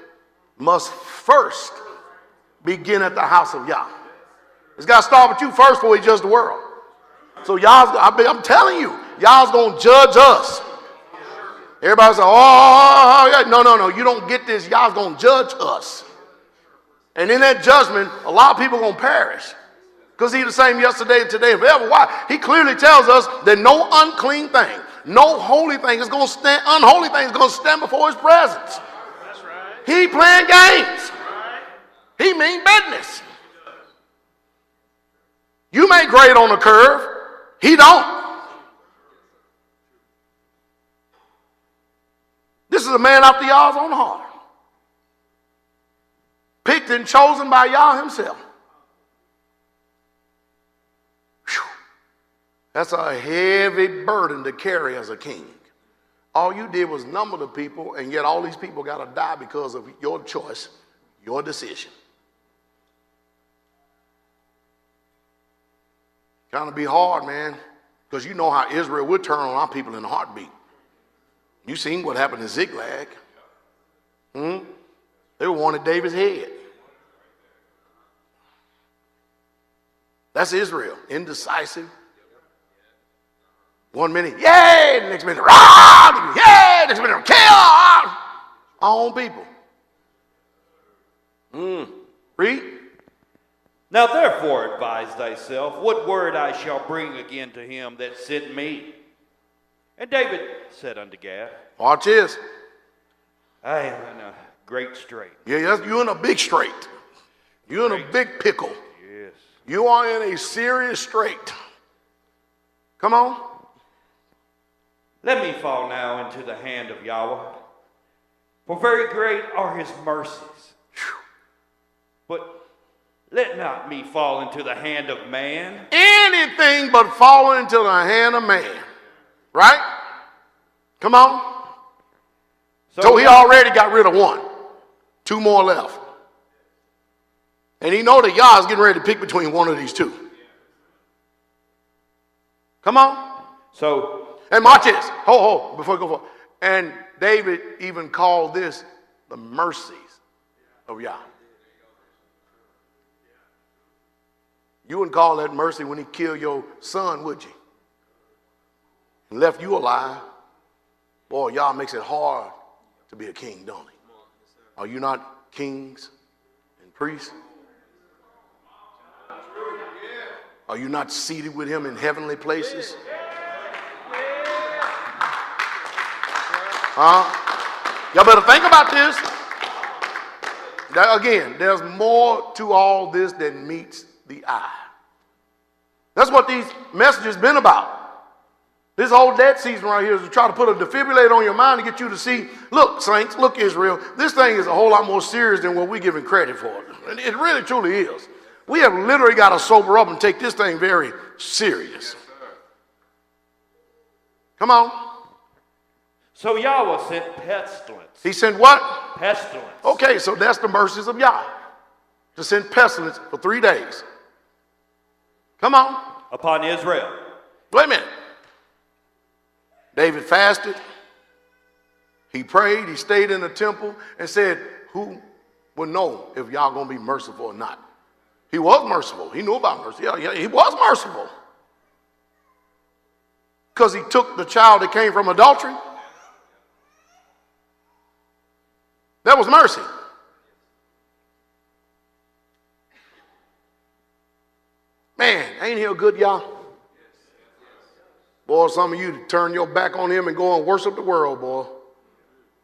must first begin at the house of Yah. It's got to start with you first before he judges the world. So I'm telling you, Yah's going to judge us. Everybody say, oh, yeah. No. You don't get this. Yah's going to judge us. And in that judgment, a lot of people are going to perish. Because he's the same yesterday and today and forever. Why? He clearly tells us that no unclean thing, no holy thing is going to stand, unholy thing is going to stand before his presence. That's right. He playing games. Right. He mean business. You may grade on the curve. He don't. This is a man after Yah's own heart. Picked and chosen by Yah himself. Whew. That's a heavy burden to carry as a king. All you did was number the people, and yet all these people got to die because of your choice, your decision. Kind of be hard, man, because you know how Israel would turn on our people in a heartbeat. You seen what happened in Ziklag. They wanted David's head. That's Israel, indecisive. 1 minute, yay! The next minute, rah! Yay! Next minute, kill! Our own people. Read. Now therefore advise thyself what word I shall bring again to him that sent me. And David said unto Gad, Watch this. I am in a great strait. Yeah, you're in a big strait. You're in a big pickle. Yes. You are in a serious strait. Come on. Let me fall now into the hand of Yahweh, for very great are his mercies. But let not me fall into the hand of man. Anything but falling into the hand of man. Right? Come on. So he already got rid of one. 2 more left. And he know that Yah is getting ready to pick between one of these two. Come on. And watch this. Hold, before we go forward. And David even called this the mercies of Yah. You wouldn't call that mercy when he killed your son, would you? And left you alive. Boy, Yah makes it hard to be a king, don't he? Are you not kings and priests? Are you not seated with him in heavenly places? Y'all better think about this. Now, again, there's more to all this than meets the eye. That's what these messages been about. This whole dead season right here is to try to put a defibrillator on your mind to get you to see, look, saints, look, Israel, this thing is a whole lot more serious than what we're giving credit for. It really, truly is. We have literally got to sober up and take this thing very serious. Come on. So Yahweh sent pestilence. He sent what? Pestilence. Okay, so that's the mercies of Yah. To send pestilence for 3 days. Come on. Upon Israel. Wait a minute. David fasted. He prayed. He stayed in the temple and said, who will know if y'all going to be merciful or not? He was merciful. He knew about mercy. Yeah, he was merciful. Because he took the child that came from adultery. That was mercy. Man, ain't he a good y'all? Boy, some of you turn your back on him and go and worship the world, boy.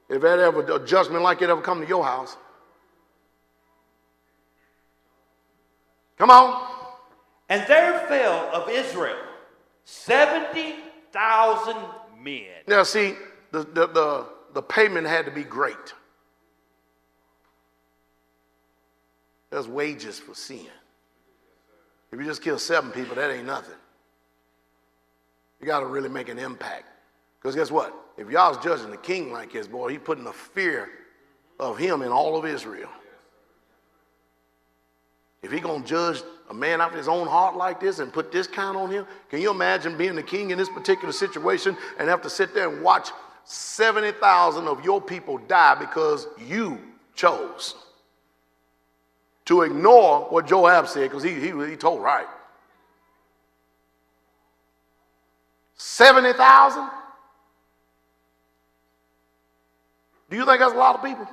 If that ever, a judgment like it ever come to your house. Come on. And there fell of Israel 70,000 men. Now see, the payment had to be great. There's wages for sin. If you just kill 7 people, that ain't nothing. You got to really make an impact. Because guess what? If y'all's judging the king like this, boy, he putting the fear of him in all of Israel. If he going to judge a man after his own heart like this and put this count on him, can you imagine being the king in this particular situation and have to sit there and watch 70,000 of your people die because you chose to ignore what Joab said, because he told right. 70,000? Do you think that's a lot of people?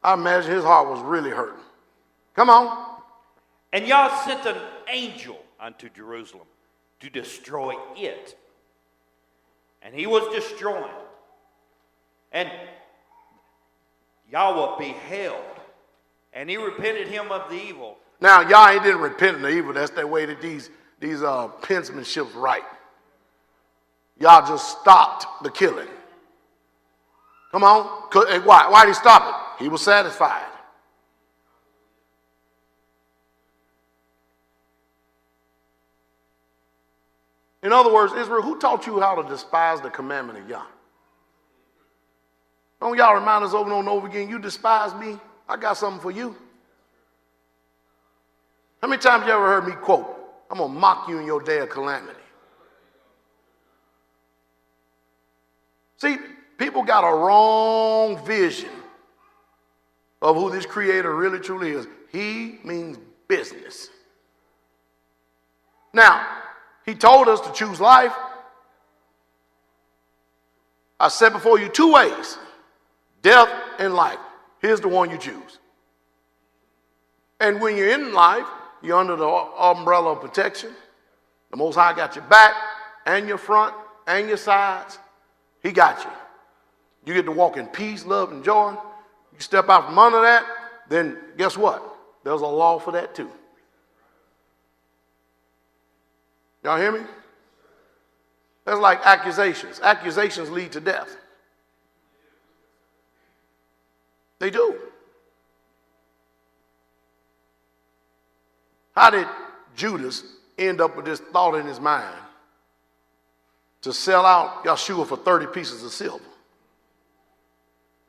I imagine his heart was really hurting. Come on. And Yah sent an angel unto Jerusalem to destroy it. And he was destroyed. And Yahweh beheld. And he repented him of the evil. Now, Yah ain't didn't repent of the evil. That's the way that these pensmanships right. Yah just stopped the killing. Come on. Why did he stop it? He was satisfied. In other words, Israel, who taught you how to despise the commandment of Yah? Don't y'all remind us over and over again, you despise me, I got something for you. How many times you ever heard me quote, I'm going to mock you in your day of calamity? See, people got a wrong vision of who this creator really truly is. He means business. Now, he told us to choose life. I said before you 2 ways, death and life. Here's the one you choose. And when you're in life, you're under the umbrella of protection. The Most High got your back and your front and your sides. He got you. You get to walk in peace, love, and joy. You step out from under that, then guess what? There's a law for that too. Y'all hear me? That's like accusations. Accusations lead to death. They do. How did Judas end up with this thought in his mind to sell out Yeshua for 30 pieces of silver?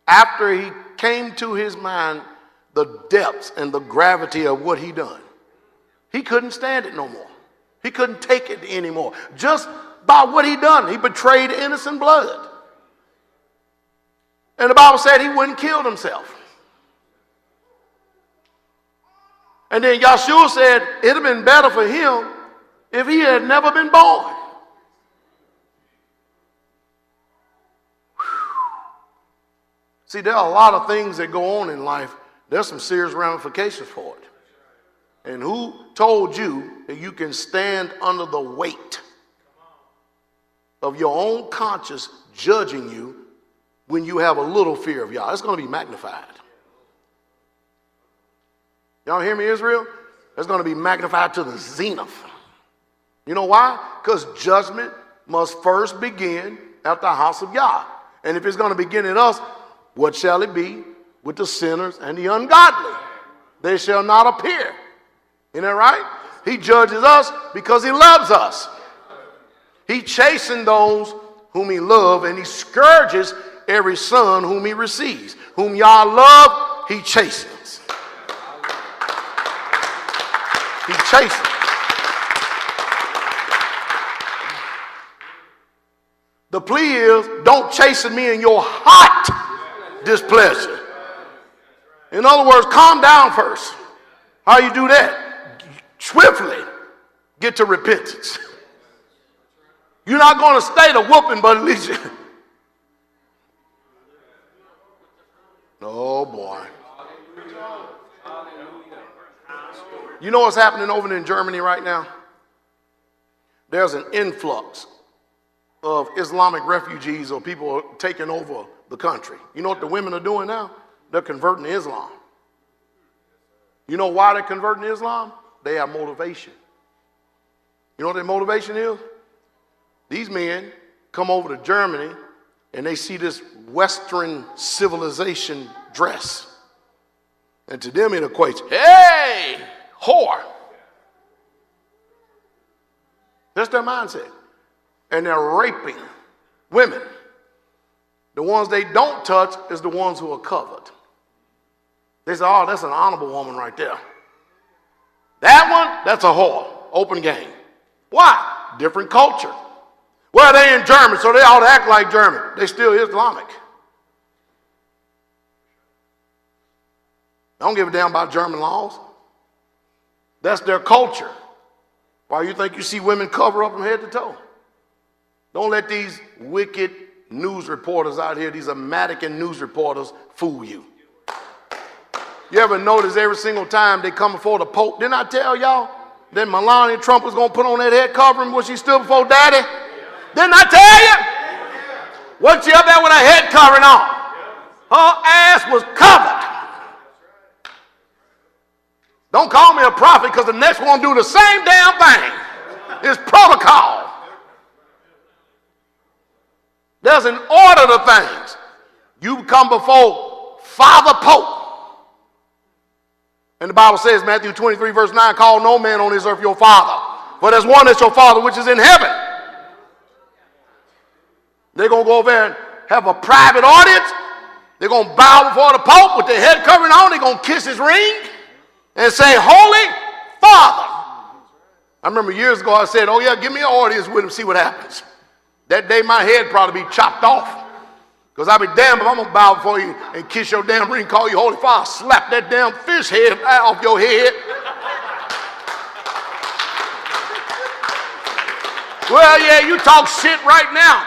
After he came to his mind the depths and the gravity of what he done, he couldn't stand it no more. He couldn't take it anymore. Just by what he done, he betrayed innocent blood. And the Bible said he wouldn't kill himself. And then Yeshua said it'd have been better for him if he had never been born. See, there are a lot of things that go on in life. There's some serious ramifications for it. And who told you that you can stand under the weight of your own conscience judging you when you have a little fear of Yah? It's going to be magnified. Y'all hear me, Israel? It's going to be magnified to the zenith. You know why? Because judgment must first begin at the house of Yah. And if it's going to begin in us, what shall it be with the sinners and the ungodly? They shall not appear. Isn't that right? He judges us because he loves us. He chastens those whom he loves, and he scourges every son whom he receives. Whom Yah love, he chastens. He chastens. The plea is, don't chasten me in your hot displeasure. In other words, calm down first. How you do that? Swiftly get to repentance. You're not going to stay the whooping, but at least you... Oh, boy. You know what's happening over in Germany right now? There's an influx of Islamic refugees or people taking over the country. You know what the women are doing now? They're converting to Islam. You know why they're converting to Islam? They have motivation. You know what their motivation is? These men come over to Germany and they see this Western civilization dress. And to them it equates, hey, whore. That's their mindset. And they're raping women. The ones they don't touch is the ones who are covered. They say, oh, that's an honorable woman right there. That one, that's a whore. Open game. Why? Different culture. Well, they in German, so they ought to act like German. They still Islamic. They don't give a damn about German laws. That's their culture. Why you think you see women cover up from head to toe? Don't let these wicked news reporters out here, these American news reporters, fool you. You ever notice every single time they come before the Pope, didn't I tell y'all that Melania Trump was going to put on that head covering when she stood before Daddy? Didn't I tell you? Wasn't she up there with her head covering on? Her ass was covered. Don't call me a prophet because the next one do the same damn thing. It's protocol. There's an order to things. You come before Father Pope. And the Bible says, Matthew 23, verse 9, call no man on this earth your father, for there's one that's your father which is in heaven. They're going to go over there and have a private audience. They're going to bow before the Pope with their head covering on. They're going to kiss his ring and say, Holy Father. I remember years ago I said, oh yeah, give me an audience with him, see what happens. That day my head probably be chopped off. Because I'll be damned if I'm going to bow before you and kiss your damn ring, call you Holy Father, slap that damn fish head off your head. Well, yeah, you talk shit right now.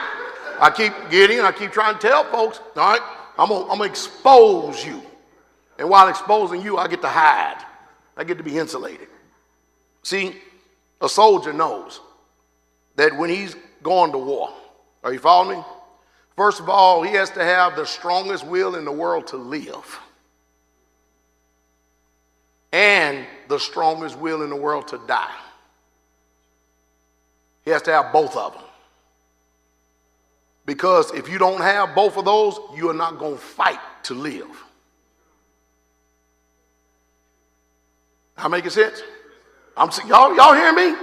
I keep trying to tell folks, all right, I'm going to expose you. And while exposing you, I get to hide. I get to be insulated. See, a soldier knows that when he's going to war, are you following me? First of all, he has to have the strongest will in the world to live. And the strongest will in the world to die. He has to have both of them. Because if you don't have both of those, you are not going to fight to live. That making sense? Y'all hear me?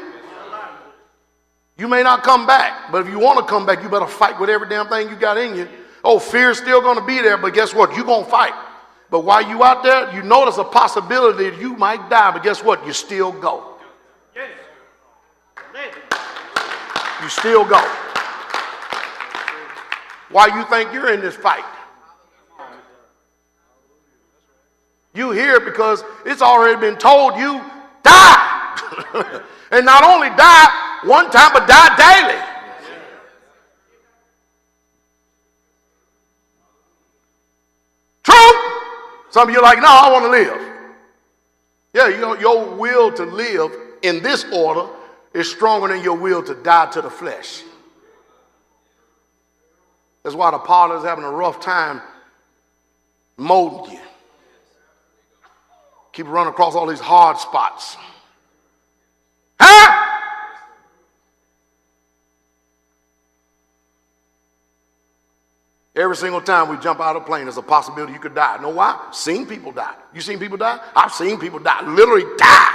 You may not come back, but if you want to come back, you better fight with every damn thing you got in you. Oh, fear's still going to be there, but guess what? You're going to fight. But while you out there, you know there's a possibility that you might die, but guess what? You still go. You still go. Why you think you're in this fight? You here because it's already been told you, die. And not only die one time, but die daily. True? Some of you are like, no, I want to live. Yeah, you know, your will to live in this order is stronger than your will to die to the flesh. That's why the potter is having a rough time molding you. Keep running across all these hard spots. Huh? Every single time we jump out of a plane, there's a possibility you could die. Know why? Seen people die. You seen people die? I've seen people die. Literally die.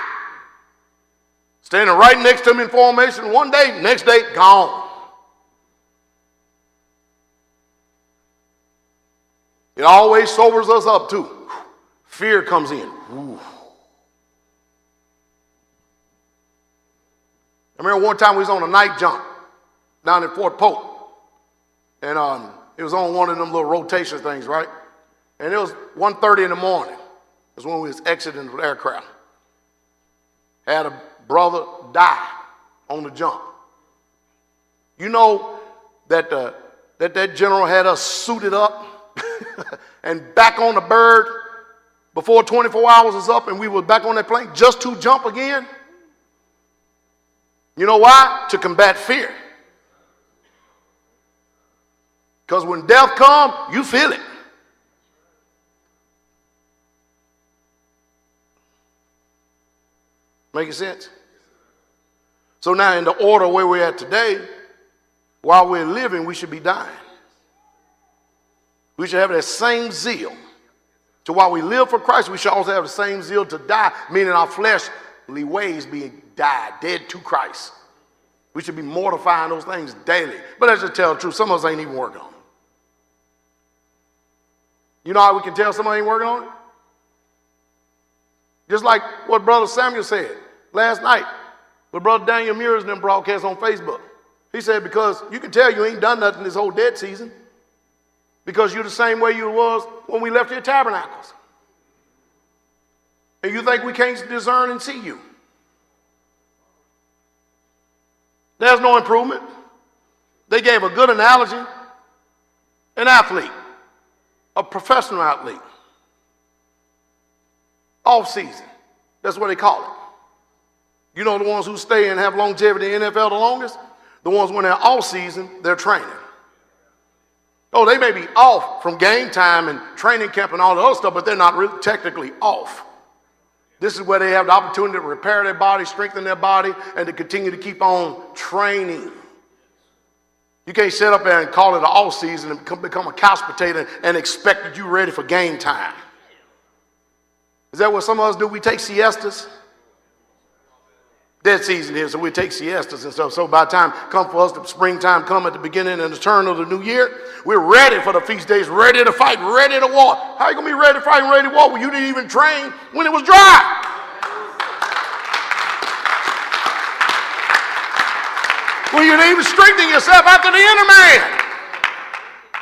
Standing right next to them in formation one day, next day, gone. It always sobers us up too. Fear comes in. Ooh. I remember one time we was on a night jump down in Fort Polk. And it was on one of them little rotation things, right? And it was 1:30 in the morning. That's when we was exiting the aircraft. Had a brother die on the jump. You know that that general had us suited up and back on the bird before 24 hours was up, and we were back on that plane just to jump again? You know why? To combat fear. Because when death comes, you feel it. Making sense? So now in the order where we're at today, while we're living, we should be dying. We should have that same zeal. So while we live for Christ, we should also have the same zeal to die, meaning our fleshly ways being died, dead to Christ. We should be mortifying those things daily. But let's just tell the truth, some of us ain't even working on it. You know how we can tell somebody ain't working on it? Just like what Brother Samuel said last night, with Brother Daniel Muir's and them broadcast on Facebook. He said, because you can tell you ain't done nothing this whole dead season, because you're the same way you was when we left your tabernacles. And you think we can't discern and see you. There's no improvement. They gave a good analogy. An athlete, a professional athlete, off season. That's what they call it. You know the ones who stay and have longevity in the NFL the longest? The ones when they're off season, they're training. Oh, they may be off from game time and training camp and all the other stuff, but they're not really technically off. This is where they have the opportunity to repair their body, strengthen their body, and to continue to keep on training. You can't sit up there and call it an off season and become a couch potato and expect that you're ready for game time. Is that what some of us do? We take siestas. Dead season here, so we take siestas and stuff. So by the time come for us, the springtime come at the beginning and the turn of the new year, we're ready for the feast days, ready to fight, ready to war. How are you going to be ready to fight and ready to war when you didn't even train when it was dry? When you didn't even strengthen yourself after the inner man.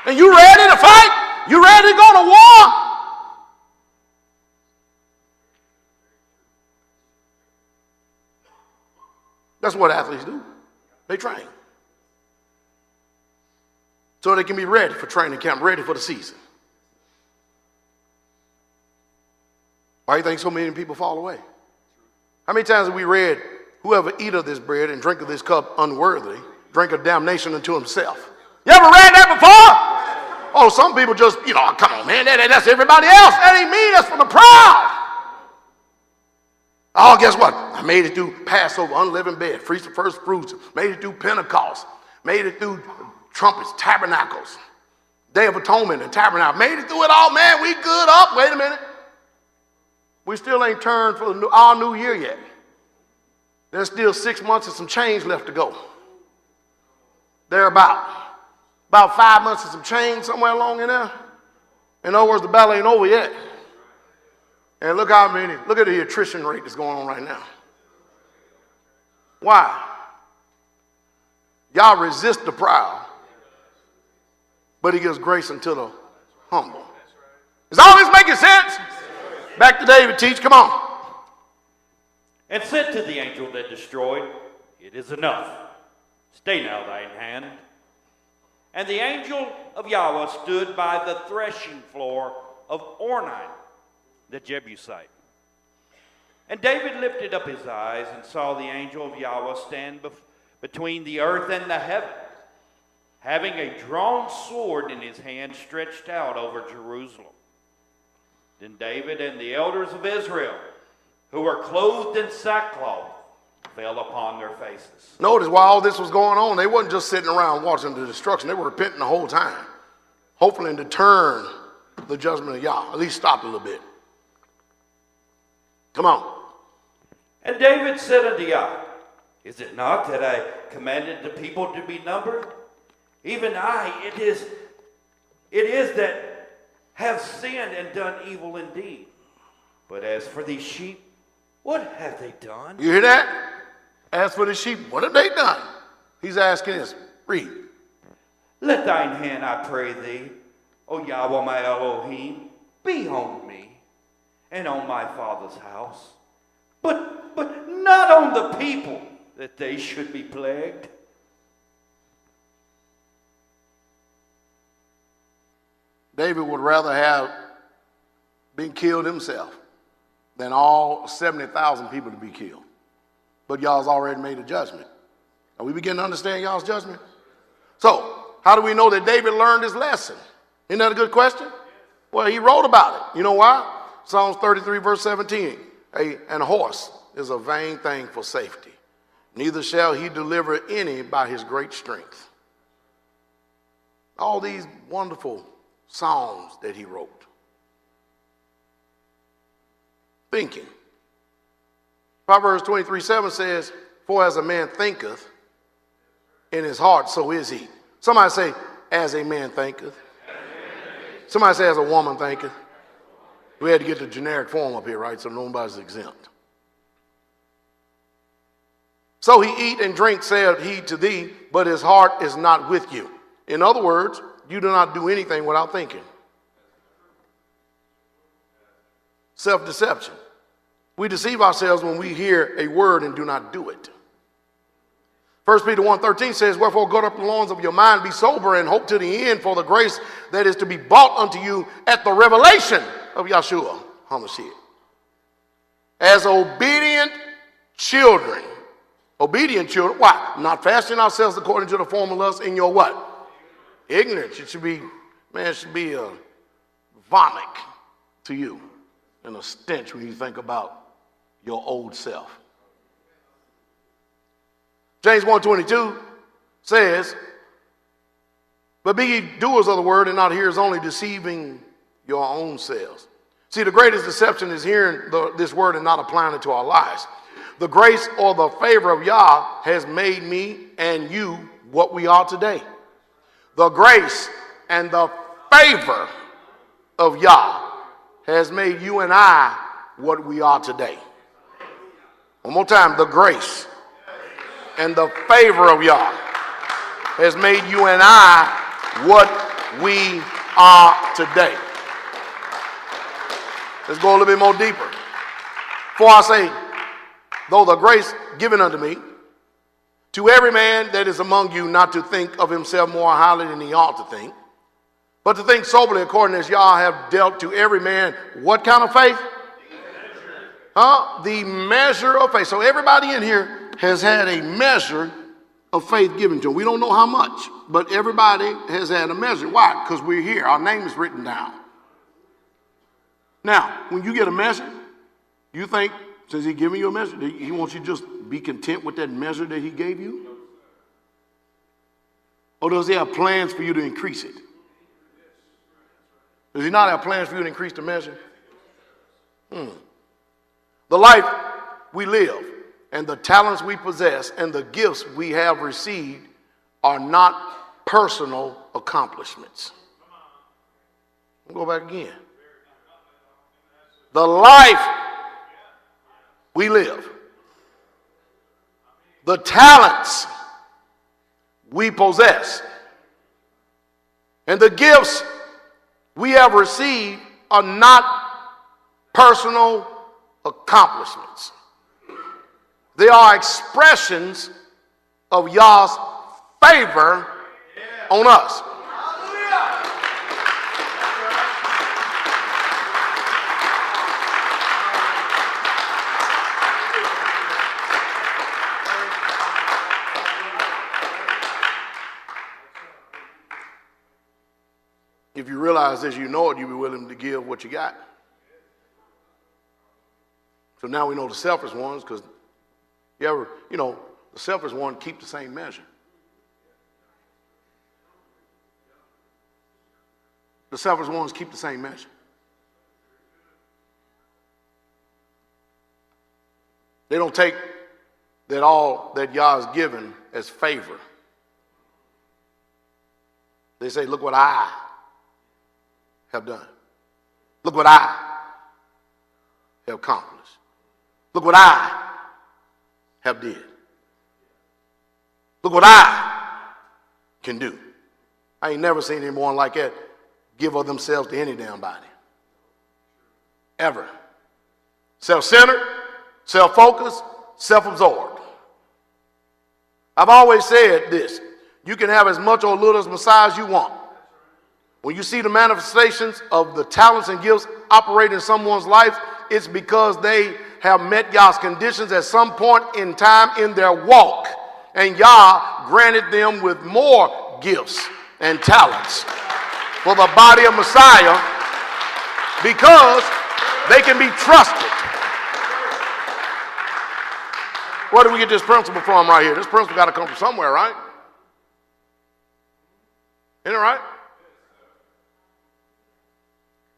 And you ready to fight? You ready to go to war? That's what athletes do. They train. So they can be ready for training camp, ready for the season. Why do you think so many people fall away? How many times have we read, whoever eat of this bread and drink of this cup unworthily, drink of damnation unto himself? You ever read that before? Oh, some people just, come on, man, that's everybody else. That ain't me, that's for the proud. Oh, guess what? I made it through Passover, unleavened bread, feast of first fruits, made it through Pentecost, made it through trumpets, tabernacles, Day of Atonement and tabernacle, made it through it all, man, we good up. Wait a minute. We still ain't turned for our new year yet. There's still 6 months and some change left to go. They're about 5 months and some change somewhere along in there. In other words, the battle ain't over yet. And look at the attrition rate that's going on right now. Why? Y'all resist the proud, but he gives grace unto the humble. Is all this making sense? Back to David, teach, come on. And said to the angel that destroyed, it is enough. Stay now thine hand. And the angel of Yahweh stood by the threshing floor of Ornan, the Jebusite. And David lifted up his eyes and saw the angel of Yahweh stand between the earth and the heaven, having a drawn sword in his hand stretched out over Jerusalem. Then David and the elders of Israel, who were clothed in sackcloth, fell upon their faces. Notice while all this was going on, they wasn't just sitting around watching the destruction. They were repenting the whole time, hoping to turn the judgment of Yah, at least stop a little bit. Come on. And David said unto Yah, is it not that I commanded the people to be numbered? Even I, it is that have sinned and done evil indeed. But as for these sheep, what have they done? You hear that? As for the sheep, what have they done? He's asking us, read. Let thine hand, I pray thee, O Yahweh my Elohim, be on me and on my father's house, but not on the people, that they should be plagued. David would rather have been killed himself than all 70,000 people to be killed. But y'all's already made a judgment. Are we beginning to understand y'all's judgment? So, how do we know that David learned his lesson? Isn't that a good question? Well, he wrote about it. You know why? Psalms 33, verse 17. And a horse is a vain thing for safety. Neither shall he deliver any by his great strength. All these wonderful Psalms that he wrote. Thinking. Proverbs 23:7 says, for as a man thinketh in his heart, so is he. Somebody say, as a man thinketh. Somebody say, as a woman thinketh. We had to get the generic form up here, right? So nobody's exempt. So he eat and drink, said he to thee, but his heart is not with you. In other words, you do not do anything without thinking. Self-deception. We deceive ourselves when we hear a word and do not do it. 1 Peter 1:13 says, wherefore gird up the loins of your mind, be sober, and hope to the end for the grace that is to be brought unto you at the revelation of Yahshua HaMashiach. As obedient children. Obedient children. Why? Not fashioning ourselves according to the form of lust in your what? Ignorance. It should be a vomit to you and a stench when you think about your old self. James 1:22 says, but be ye doers of the word and not hearers only, deceiving your own selves. See, the greatest deception is hearing this word and not applying it to our lives. The grace or the favor of Yah has made me and you what we are today. The grace and the favor of Yah has made you and I what we are today. One more time, the grace and the favor of Yah has made you and I what we are today. Let's go a little bit more deeper. For I say, though the grace given unto me, to every man that is among you not to think of himself more highly than he ought to think, but to think soberly according as Yah have dealt to every man what kind of faith? The measure of faith. So everybody in here has had a measure of faith given to them. We don't know how much, but everybody has had a measure. Why? Because we're here. Our name is written down. Now, when you get a measure, you think, since he giving you a measure, he wants you to just be content with that measure that he gave you? Or does he have plans for you to increase it? Does he not have plans for you to increase the measure? The life we live and the talents we possess and the gifts we have received are not personal accomplishments. I'll go back again. The life we live, the talents we possess, and the gifts we have received are not personal accomplishments. They are expressions of Yah's favor on us. If you realize this, you know it, you'll be willing to give what you got. So now we know the selfish ones, because the selfish one keep the same measure. The selfish ones keep the same measure. They don't take that all that Yah has given as favor. They say, look what I have done. Look what I have accomplished. Look what I have did. Look what I can do. I ain't never seen anyone like that give of themselves to any damn body. Ever. Self-centered, self-focused, self-absorbed. I've always said this. You can have as much or little as massage you want. When you see the manifestations of the talents and gifts operate in someone's life, it's because they have met Yah's conditions at some point in time in their walk. And Yah granted them with more gifts and talents for the body of Messiah because they can be trusted. Where do we get this principle from right here? This principle got to come from somewhere, right? Isn't it right?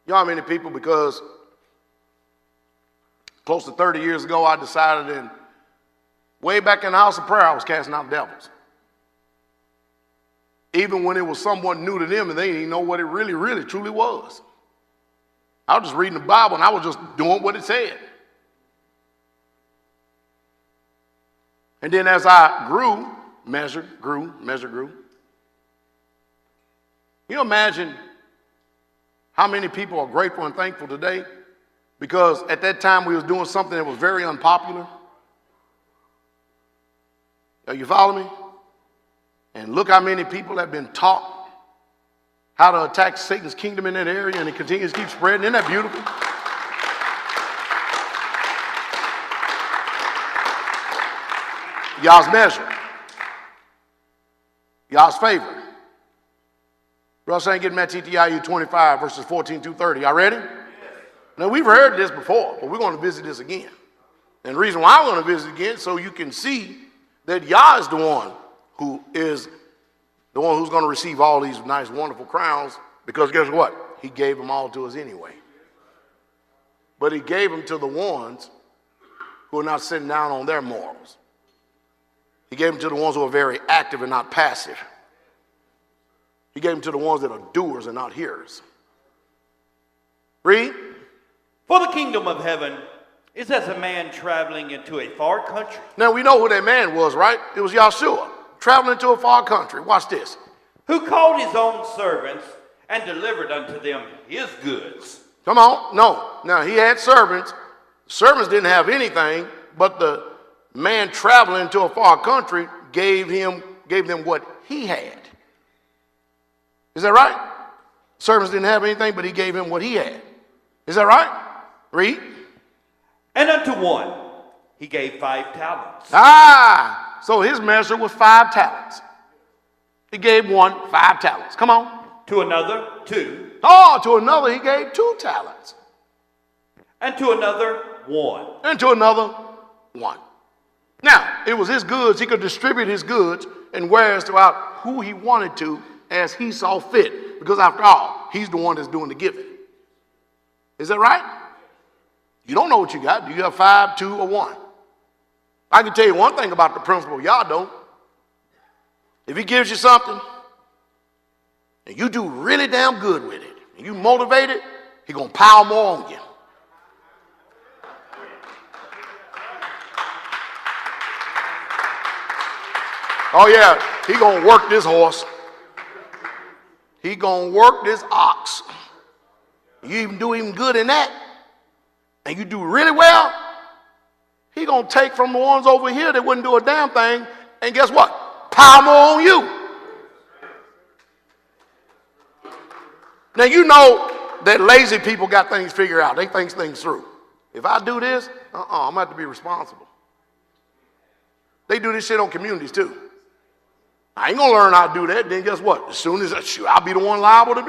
You know how many people, because close to 30 years ago, I decided way back in the house of prayer, I was casting out devils. Even when it was someone new to them and they didn't even know what it really, really, truly was. I was just reading the Bible and I was just doing what it said. And then as I grew, measured, grew. You imagine how many people are grateful and thankful today because at that time we was doing something that was very unpopular. Are you following me? And look how many people have been taught how to attack Satan's kingdom in that area, and it continues to keep spreading. Isn't that beautiful? Y'all's measure. Y'all's favor. Brother Saint, get Matthew 25, verses 14 through 30. Y'all ready? Yes. Now, we've heard this before, but we're going to visit this again. And the reason why we're going to visit again, so you can see that Yah is the one who's going to receive all these nice, wonderful crowns, because guess what? He gave them all to us anyway. But he gave them to the ones who are not sitting down on their morals. He gave them to the ones who are very active and not passive. He gave them to the ones that are doers and not hearers. Read. For the kingdom of heaven is as a man traveling into a far country. Now we know who that man was, right? It was Yahshua, traveling to a far country. Watch this. Who called his own servants and delivered unto them his goods. Come on. No. Now he had servants. Servants didn't have anything, but the man traveling to a far country gave them what he had. Is that right? Servants didn't have anything, but he gave him what he had. Is that right? Read. And unto one he gave 5 talents. So his measure was 5 talents. He gave one 5 talents. Come on. To another 2. To another he gave 2 talents. And to another 1. And to another 1. Now, it was his goods. He could distribute his goods and wares throughout who he wanted to as he saw fit. Because after all, he's the one that's doing the giving. Is that right? You don't know what you got. Do you have 5, 2, or 1? I can tell you one thing about the principle. Y'all don't. If he gives you something and you do really damn good with it and you motivate it, he's going to pile more on you. Oh yeah, he going to work this horse. He going to work this ox. You even do even good in that, and you do really well, he going to take from the ones over here that wouldn't do a damn thing, and guess what? Pile more on you. Now you know that lazy people got things figured out. They think things through. If I do this, I'm going to have to be responsible. They do this shit on communities too. I ain't going to learn how to do that. Then guess what? As soon as I'll be the one liable to be.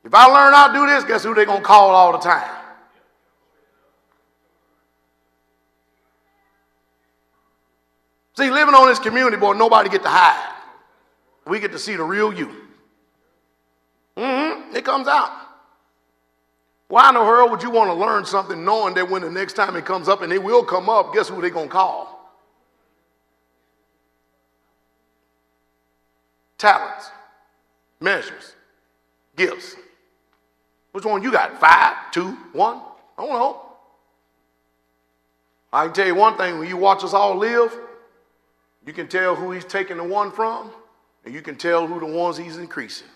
If I learn how to do this, guess who they going to call all the time? See, living on this community, boy, nobody get to hide. We get to see the real you. It comes out. Why in the world would you want to learn something knowing that when the next time it comes up, and it will come up, guess who they going to call? Talents, measures, gifts. Which one you got? 5, 2, 1? I don't know. I can tell you one thing, when you watch us all live, you can tell who he's taking the one from And you can tell who the ones he's increasing.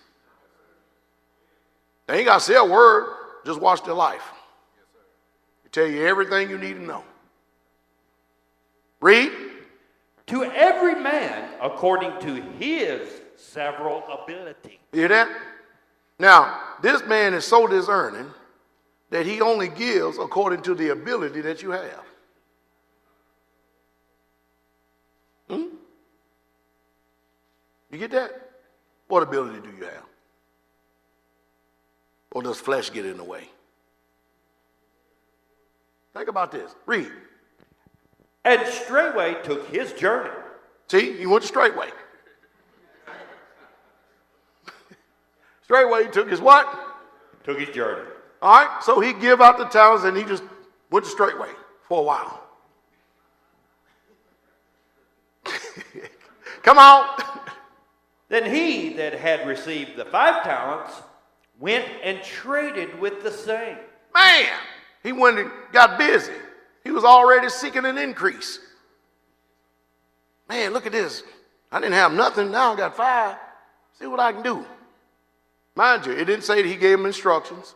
They ain't got to say a word. Just watch their life. It tell you everything you need to know. Read. To every man according to his several ability. You hear that? Now, this man is so discerning that he only gives according to the ability that you have. You get that? What ability do you have? Or does flesh get in the way? Think about this. Read. And straightway took his journey. See, he went to Straitway. Straitway took his what? Took his journey. All right, so he give out the talents and he just went to Straitway for a while. Come on. Then he that had received the 5 talents went and traded with the same. Man, he went and got busy. He was already seeking an increase. Man, look at this. I didn't have nothing, now I got 5. See what I can do. Mind you, it didn't say that he gave him instructions.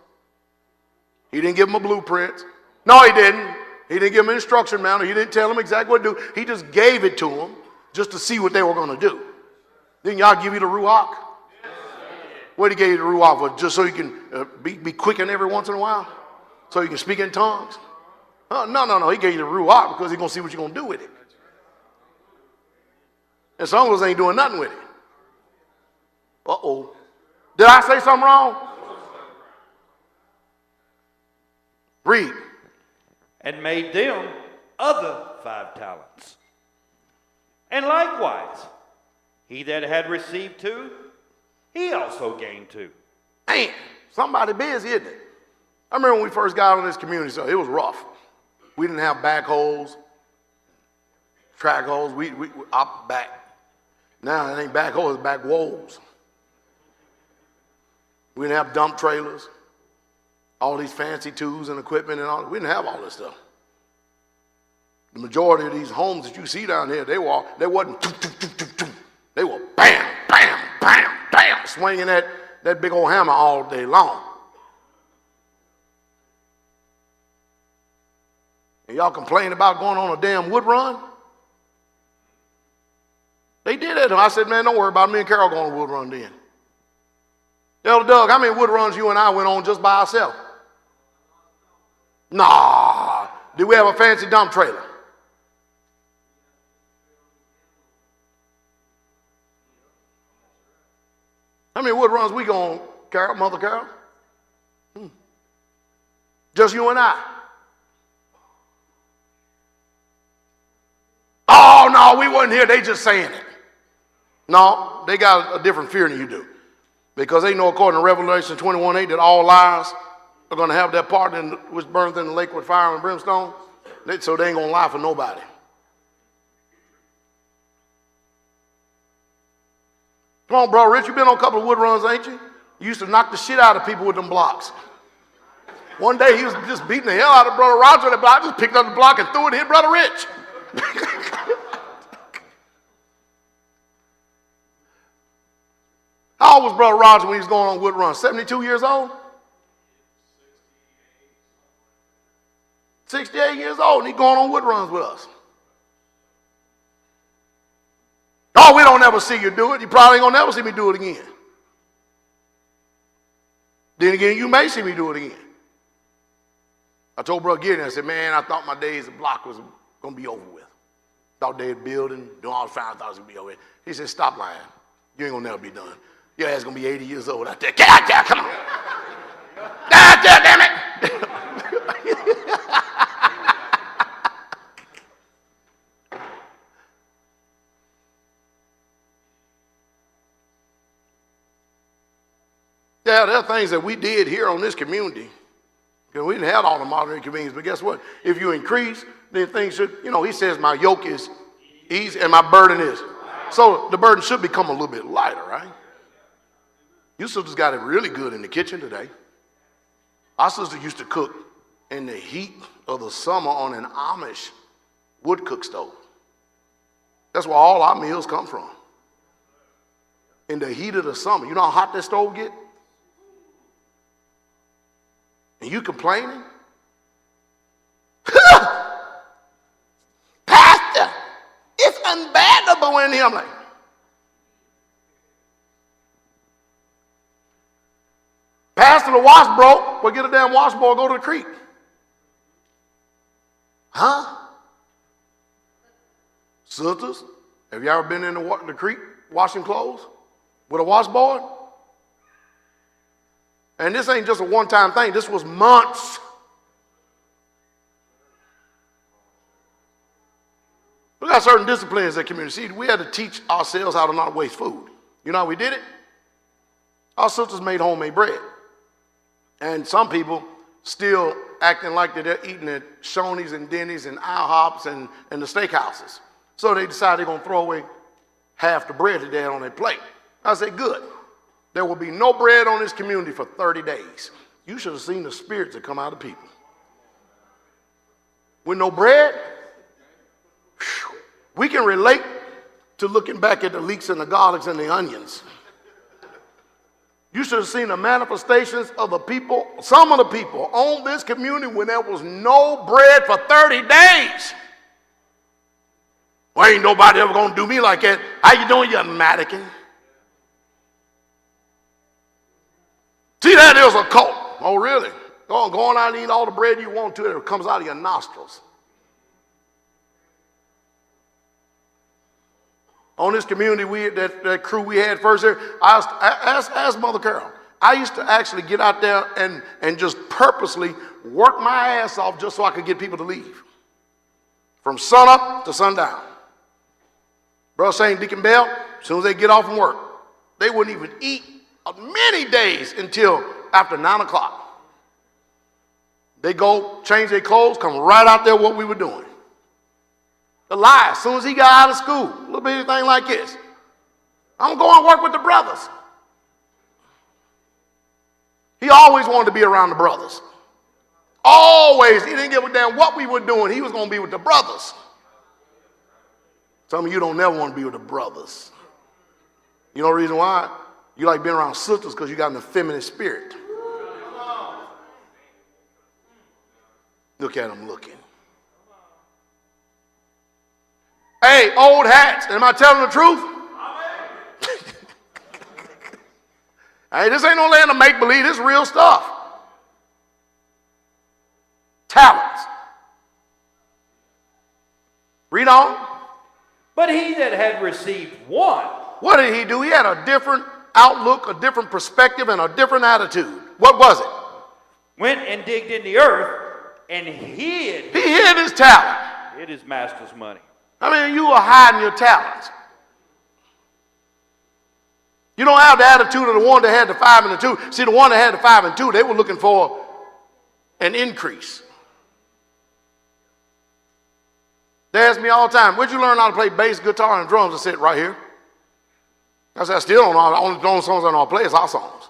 He didn't give him a blueprint. No, he didn't. He didn't give him an instruction manual. He didn't tell him exactly what to do. He just gave it to him just to see what they were going to do. Didn't y'all give you the Ruach? What he gave you the Ruach for? Just so you can be quickened every once in a while? So you can speak in tongues? No. He gave you the Ruach because he's going to see what you're going to do with it. And some of us ain't doing nothing with it. Uh-oh. Did I say something wrong? Read. And made them other 5 talents. And likewise, he that had received 2, he also gained 2. Man, somebody busy, isn't it? I remember when we first got on this community, so it was rough. We didn't have backhoes, track holes, we up back. Now it ain't backhoes, it's back woes. We didn't have dump trailers, all these fancy tools and equipment and all. We didn't have all this stuff. The majority of these homes that you see down here, they wasn't they were bam, bam, bam, bam, swinging that big old hammer all day long. And y'all complain about going on a damn wood run? They did it. I said, man, don't worry about it. Me and Carol going on a wood run then. Elder Doug, how many wood runs you and I went on just by ourselves? Nah. Did we have a fancy dump trailer? How many wood runs we go on, Carol, Mother Carol? Just you and I. Oh, no, we wasn't here. They just saying it. No, they got a different fear than you do. Because they know according to Revelation 21:8 that all liars are going to have their part in which burns in the lake with fire and brimstone. So they ain't going to lie for nobody. Come on, bro, Rich, you been on a couple of wood runs, ain't you? You used to knock the shit out of people with them blocks. One day he was just beating the hell out of Brother Roger with the block. I just picked up the block and threw it and hit Brother Rich. How old was Brother Roger when he was going on wood runs? 72 years old? 68 years old, and he's going on wood runs with us. Oh, we don't ever see you do it. You probably ain't going to never see me do it again. Then again, you may see me do it again. I told Brother Gideon, I said, man, I thought my days of block was going to be over with. Thought they had building, doing all the fine, thought it was going to be over with. He said, stop lying. You ain't going to never be done. Your ass going to be 80 years old out there. Get out there, come on. Get out there, damn it. Yeah, there are things that we did here on this community. Because we didn't have all the modern convenience, but guess what? If you increase, then things should, he says my yoke is easy and my burden is. So the burden should become a little bit lighter, right? You sisters got it really good in the kitchen today. Our sister used to cook in the heat of the summer on an Amish wood cook stove. That's where all our meals come from. in the heat of the summer. You know how hot that stove get? And you complaining? Pastor, it's unbearable in here. I'm like, Pastor, the wash broke. Well, get a damn washboard, go to the creek. Huh? Sisters, have you ever been in the creek washing clothes with a washboard? And this ain't just a one-time thing. This was months. We got certain disciplines in the community. See, we had to teach ourselves how to not waste food. You know how we did it? Our sisters made homemade bread. And some people still acting like they're eating at Shoney's and Denny's and IHOPs and the steakhouses. So they decided they're going to throw away half the bread that they had on their plate. I said, good. There will be no bread on this community for 30 days. You should have seen the spirits that come out of people. With no bread, we can relate to looking back at the leeks and the garlics and the onions. You should have seen the manifestations of the people, some of the people on this community when there was no bread for 30 days. Well, ain't nobody ever going to do me like that. How you doing, you mannequin? See, that is a cult. Oh, really? Go on out and eat all the bread you want to. It comes out of your nostrils. On this community, that crew we had first there, I asked Mother Carol. I used to actually get out there and just purposely work my ass off just so I could get people to leave. From sunup to sundown. Brother St. Deacon Bell, as soon as they get off from work, they wouldn't even eat many days until after 9 o'clock. They go change their clothes, come right out there what we were doing. The lie, as soon as he got out of school, a little bitty thing like this, I'm going to work with the brothers. He always wanted to be around the brothers. Always. He didn't give a damn what we were doing. He was going to be with the brothers. Some of you don't never want to be with the brothers. You know the reason why? You like being around sisters because you got an effeminate spirit. Look at them looking. Hey, old hats, am I telling the truth? Hey, this ain't no land of make-believe. This is real stuff. Talents. Read on. But he that had received one. What did he do? He had a different outlook, a different perspective, and a different attitude. What was it? Went and digged in the earth and hid. He hid his talent. Hid his master's money. I mean, you are hiding your talents. You don't have the attitude of the one that had the 5 and the 2. See, the one that had the 5 and 2, they were looking for an increase. They ask me all the time, where'd you learn how to play bass, guitar, and drums? I said, right here. I said, I still don't know. The only songs I know how to play is our songs.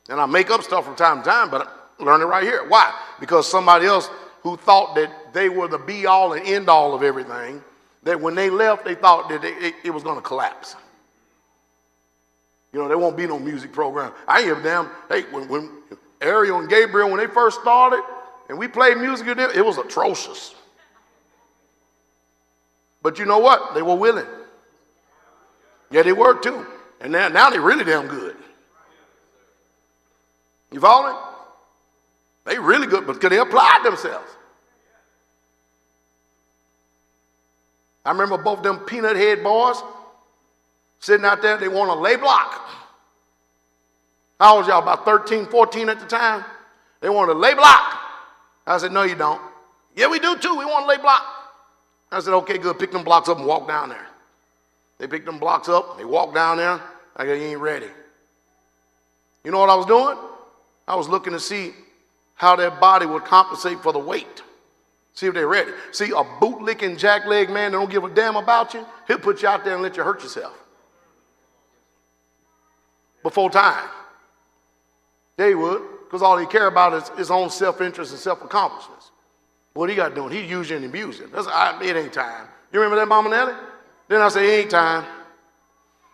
And I make up stuff from time to time, but I learn it right here. Why? Because somebody else who thought that they were the be-all and end-all of everything, that when they left, they thought that it was going to collapse. You know, there won't be no music program. I hear them, hey, when Ariel and Gabriel, when they first started, and we played music, it was atrocious. But you know what? They were willing. Yeah, they were too. And now they're really damn good. You follow me? They really good, but they applied themselves. I remember both them peanut head boys sitting out there, they want to lay block. How old was y'all? About 13, 14 at the time? They wanted to lay block. I said, no, you don't. Yeah, we do too. We want to lay block. I said, okay, good. Pick them blocks up and walk down there. They picked them blocks up. They walked down there. I go, you ain't ready. You know what I was doing? I was looking to see how their body would compensate for the weight. See if they're ready. See, a bootlicking jackleg man that don't give a damn about you, he'll put you out there and let you hurt yourself. Before time. Yeah, he would, because all he care about is his own self-interest and self-accomplishments. What he got doing? He use you and abuse you. It ain't time. You remember that, Mama Nellie? Then I say, it ain't time.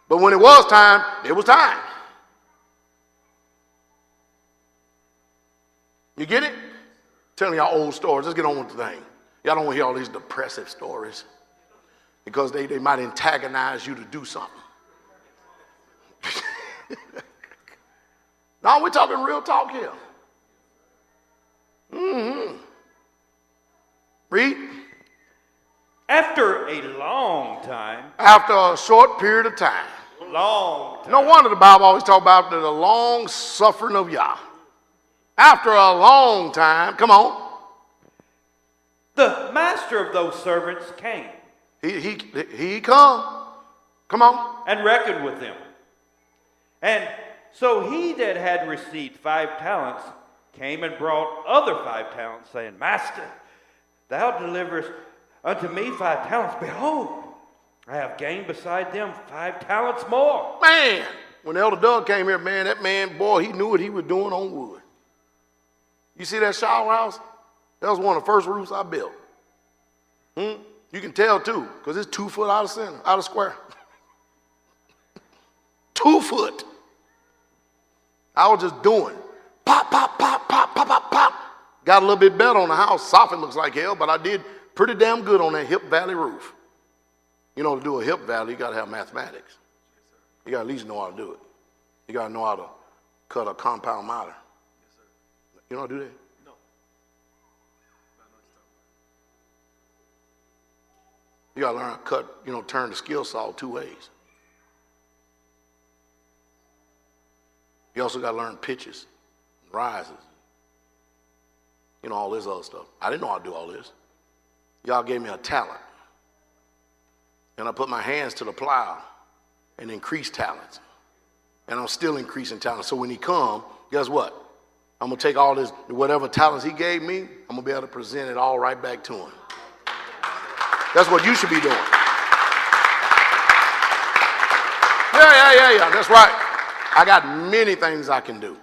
But when it was time, it was time. You get it? Telling y'all old stories. Let's get on with the thing. Y'all don't want to hear all these depressive stories because they might antagonize you to do something. No, we're talking real talk here. Read. After a long time. After a short period of time. Long time. No wonder the Bible always talks about the long suffering of Yah. After a long time, come on. The master of those servants came. He come. Come on. And reckoned with them. And so he that had received 5 talents came and brought other 5 talents, saying, Master, thou deliverest unto me 5 talents. Behold, I have gained beside them 5 talents more. Man, when Elder Doug came here, man, that man, boy, he knew what he was doing on wood. You see that shower house? That was one of the first roofs I built. You can tell too, because it's 2 foot out of center, out of square. 2 foot. I was just doing pop, pop, pop, pop, pop, pop, pop. Got a little bit better on the house. Soffit looks like hell, but I did pretty damn good on that hip valley roof. You know, to do a hip valley, you got to have mathematics. You got to at least know how to do it. You got to know how to cut a compound miter. You know how to do that? No. You got to learn how to cut, turn the skill saw 2 ways. You also got to learn pitches, rises, all this other stuff. I didn't know how to do all this. Y'all gave me a talent. And I put my hands to the plow and increased talents. And I'm still increasing talents. So when he come, guess what? I'm going to take all this, whatever talents he gave me, I'm going to be able to present it all right back to him. That's what you should be doing. Yeah. That's right. I got many things I can do.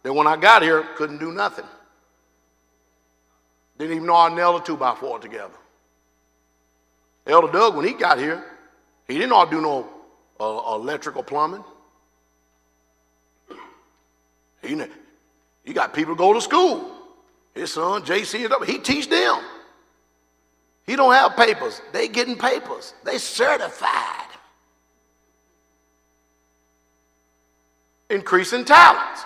That when I got here, couldn't do nothing. Didn't even know I nailed a 2x4 together. Elder Doug, when he got here, he didn't know how to do no electrical plumbing. He got people to go to school. His son, JC, he teach them. He don't have papers. They getting papers. They certified. Increasing talents.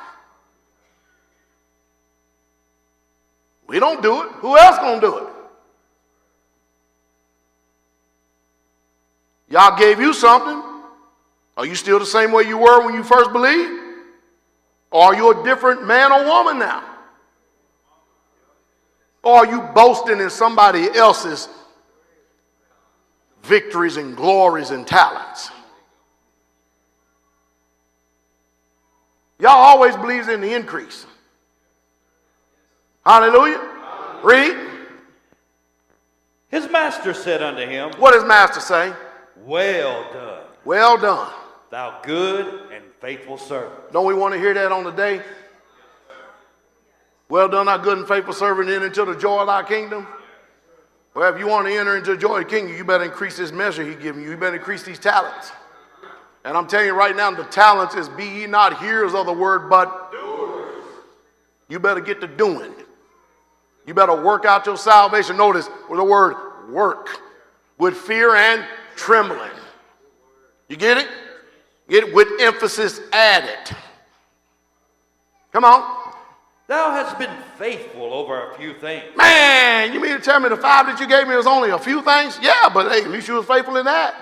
We don't do it. Who else gonna do it? Y'all gave you something. Are you still the same way you were when you first believed? Or are you a different man or woman now? Or are you boasting in somebody else's victories and glories and talents? Y'all always believes in the increase. Hallelujah. Read. His master said unto him, What does master say? Well done. Well done. Thou good and faithful servant. Don't we want to hear that on the day? Well done, thou good and faithful servant, enter into the joy of thy kingdom. Well, if you want to enter into the joy of the kingdom, you better increase this measure he's giving you. You better increase these talents. And I'm telling you right now, the talents is be ye not hearers of the word, but doers. You better get to doing. You better work out your salvation. Notice the word work with fear and trembling. You get it? Get it with emphasis added. Come on. Thou hast been faithful over a few things. Man, you mean to tell me the 5 that you gave me was only a few things? Yeah, but hey, at least you was faithful in that.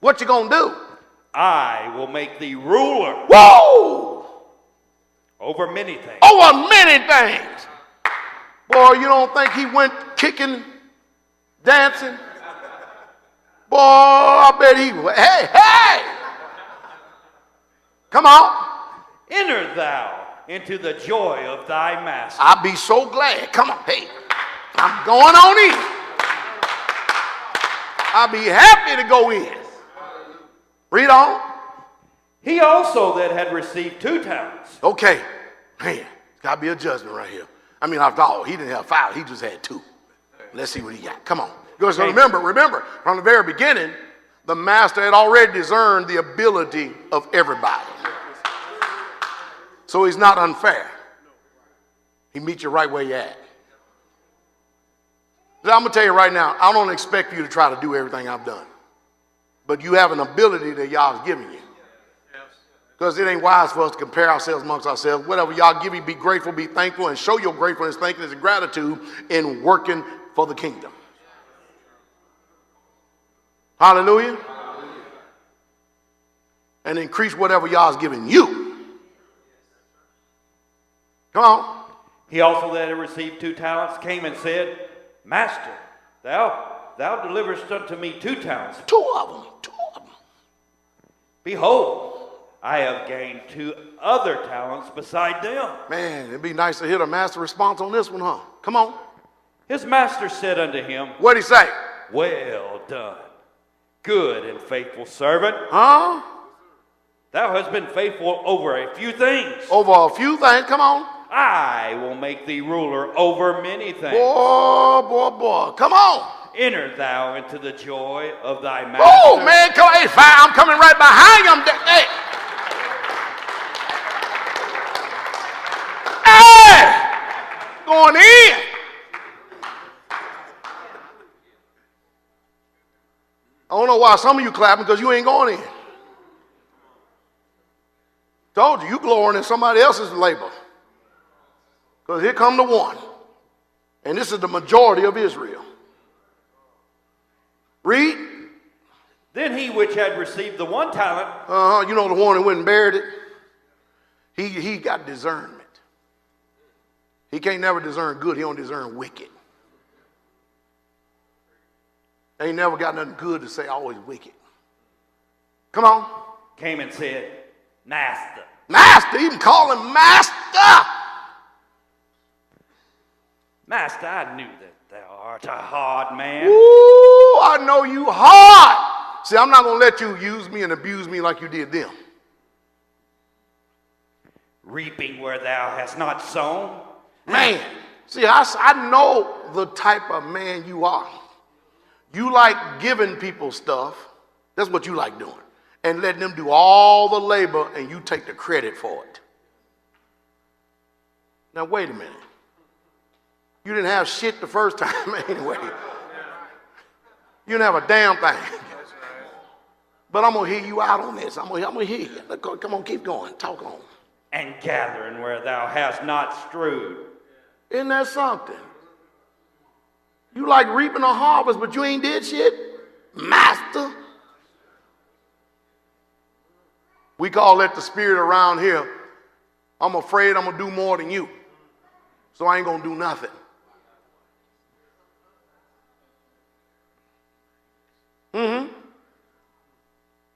What you gonna do? I will make thee ruler. Whoa! Over many things. Over many things. Boy, you don't think he went kicking, dancing? Boy, I bet he went. Hey! Come on. Enter thou into the joy of thy master. I'll be so glad. Come on, hey. I'm going on in. I'll be happy to go in. Read on. He also that had received 2 talents. Okay. Man, it's got to be a judgment right here. I mean, after all, he didn't have 5. He just had 2. Let's see what he got. Come on. Because remember, from the very beginning, The master had already discerned the ability of everybody. So he's not unfair. He meets you right where you're at. I'm going to tell you right now, I don't expect you to try to do everything I've done. But you have an ability that y'all is giving you. Because it ain't wise for us to compare ourselves amongst ourselves. Whatever y'all give you, be grateful, be thankful, and show your gratefulness, thankfulness, and gratitude in working for the kingdom. Hallelujah. And increase whatever y'all is giving you. Come on. He also that had received 2 talents came and said, Master, thou deliverest unto me 2 talents. 2 of them. Behold, I have gained 2 other talents beside them. Man, it'd be nice to hear the master response on this one, huh? Come on. His master said unto him, What'd he say? Well done, good and faithful servant. Huh? Thou hast been faithful over a few things. Over a few things. Come on. I will make thee ruler over many things. Boy. Come on. Enter thou into the joy of thy master. Oh, man. Come on. Hey, I'm coming right behind him. Hey. Hey. Going in. I don't know why some of you clapping, because you ain't going in. Told you glorying in somebody else's labor. Because here come the one. And this is the majority of Israel. Read. Then he which had received the 1 talent. You know the one that went and buried it? He got discernment. He can't never discern good. He don't discern wicked. Ain't never got nothing good to say, always wicked. Come on. Came and said, Master. Master, even call him master. Master, I knew that thou art a hard man. Ooh, I know you hard. See, I'm not going to let you use me and abuse me like you did them. Reaping where thou hast not sown. Man, see, I know the type of man you are. You like giving people stuff. That's what you like doing. And letting them do all the labor and you take the credit for it. Now, wait a minute. You didn't have shit the first time anyway. You didn't have a damn thing. But I'm going to hear you out on this. I'm going to hear you. Come on, keep going. Talk on. And gathering where thou hast not strewed. Isn't that something? You like reaping a harvest, but you ain't did shit? Master. We call that the spirit around here. I'm afraid I'm going to do more than you. So I ain't going to do nothing.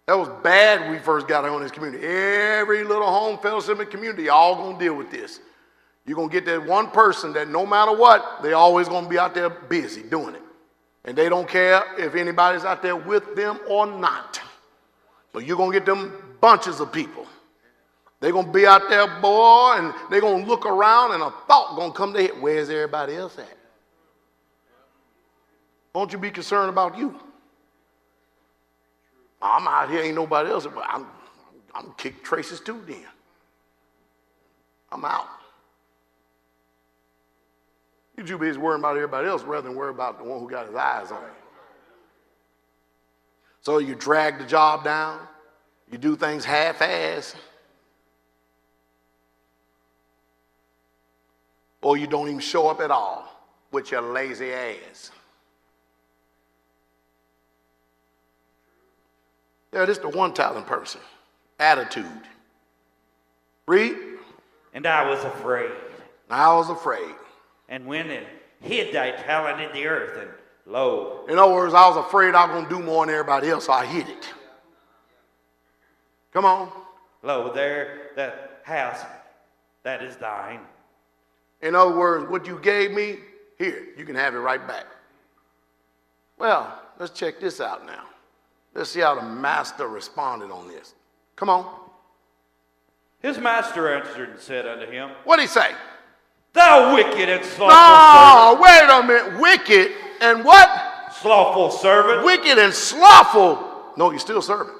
That was bad when we first got on this community. Every little home fellowship and community, all going to deal with this. You're going to get that one person that no matter what, they always going to be out there busy doing it. And they don't care if anybody's out there with them or not. But you're going to get them bunches of people. They're going to be out there, boy, and they're going to look around and a thought going to come to their head. Where's everybody else at? Won't you be concerned about you? I'm out here, ain't nobody else. But I'm kick traces too then. I'm out. You too busy worrying about everybody else rather than worry about the one who got his eyes on you. So you drag the job down. You do things half-ass. Or you don't even show up at all with your lazy ass. Yeah, this is the 1 talent person. Attitude. Read. And I was afraid. I was afraid. And went and hid thy talent in the earth, and lo. In other words, I was afraid I was going to do more than everybody else, so I hid it. Come on. Lo, there, that house, that is thine. In other words, what you gave me, here, you can have it right back. Well, let's check this out now. Let's see how the master responded on this. Come on. His master answered and said unto him, What'd he say? Thou wicked and slothful No, servant. wait a minute. Wicked and what? Slothful servant. Wicked and slothful. No, you're still serving.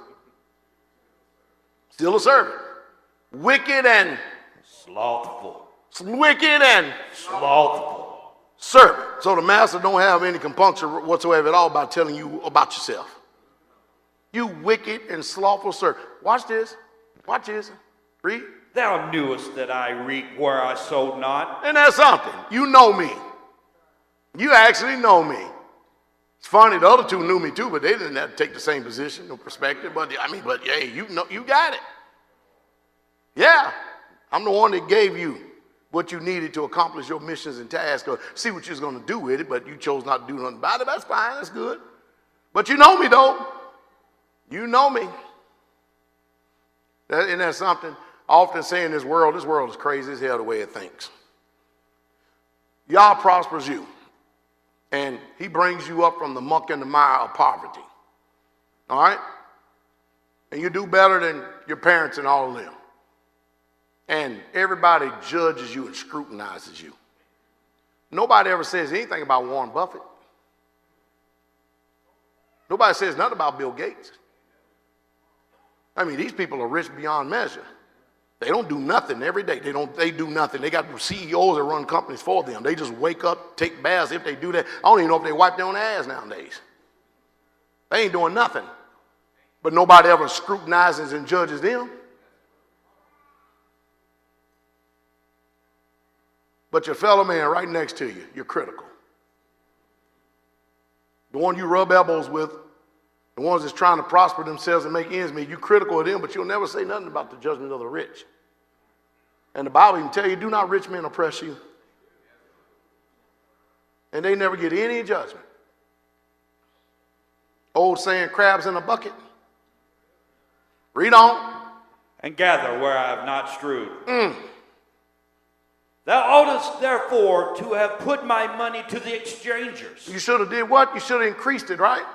Still a servant. Wicked and Slothful. wicked and Slothful. servant. So the master don't have any compunction whatsoever at all about telling you about yourself. You wicked and slothful servant. Watch this. Watch this. Read. Thou knewest that I reap where I sowed not. And that's something. You know me. You actually know me. It's funny, the other two knew me too, but they didn't have to take the same position or perspective. But hey, you know, you got it. Yeah, I'm the one that gave you what you needed to accomplish your missions and tasks, or see what you was going to do with it, but you chose not to do nothing about it. That's fine. That's good. But you know me, though. You know me. And that's something I often say in this world is crazy as hell the way it thinks. Yah prospers you, and he brings you up from the muck and the mire of poverty. All right? And you do better than your parents and all of them. And everybody judges you and scrutinizes you. Nobody ever says anything about Warren Buffett. Nobody says nothing about Bill Gates. I mean, these people are rich beyond measure. They don't do nothing every day. They do nothing. They got CEOs that run companies for them. They just wake up, take baths. If they do that, I don't even know if they wipe their own ass nowadays. They ain't doing nothing. But nobody ever scrutinizes and judges them. But your fellow man right next to you, you're critical. The one you rub elbows with, the ones that's trying to prosper themselves and make ends meet, you're critical of them, but you'll never say nothing about the judgment of the rich. And the Bible even tell you, do not rich men oppress you. And they never get any judgment. Old saying, crabs in a bucket. Read on. And gather where I have not strewed. Thou oughtest therefore to have put my money to the exchangers. You should have did what? You should have increased it, right?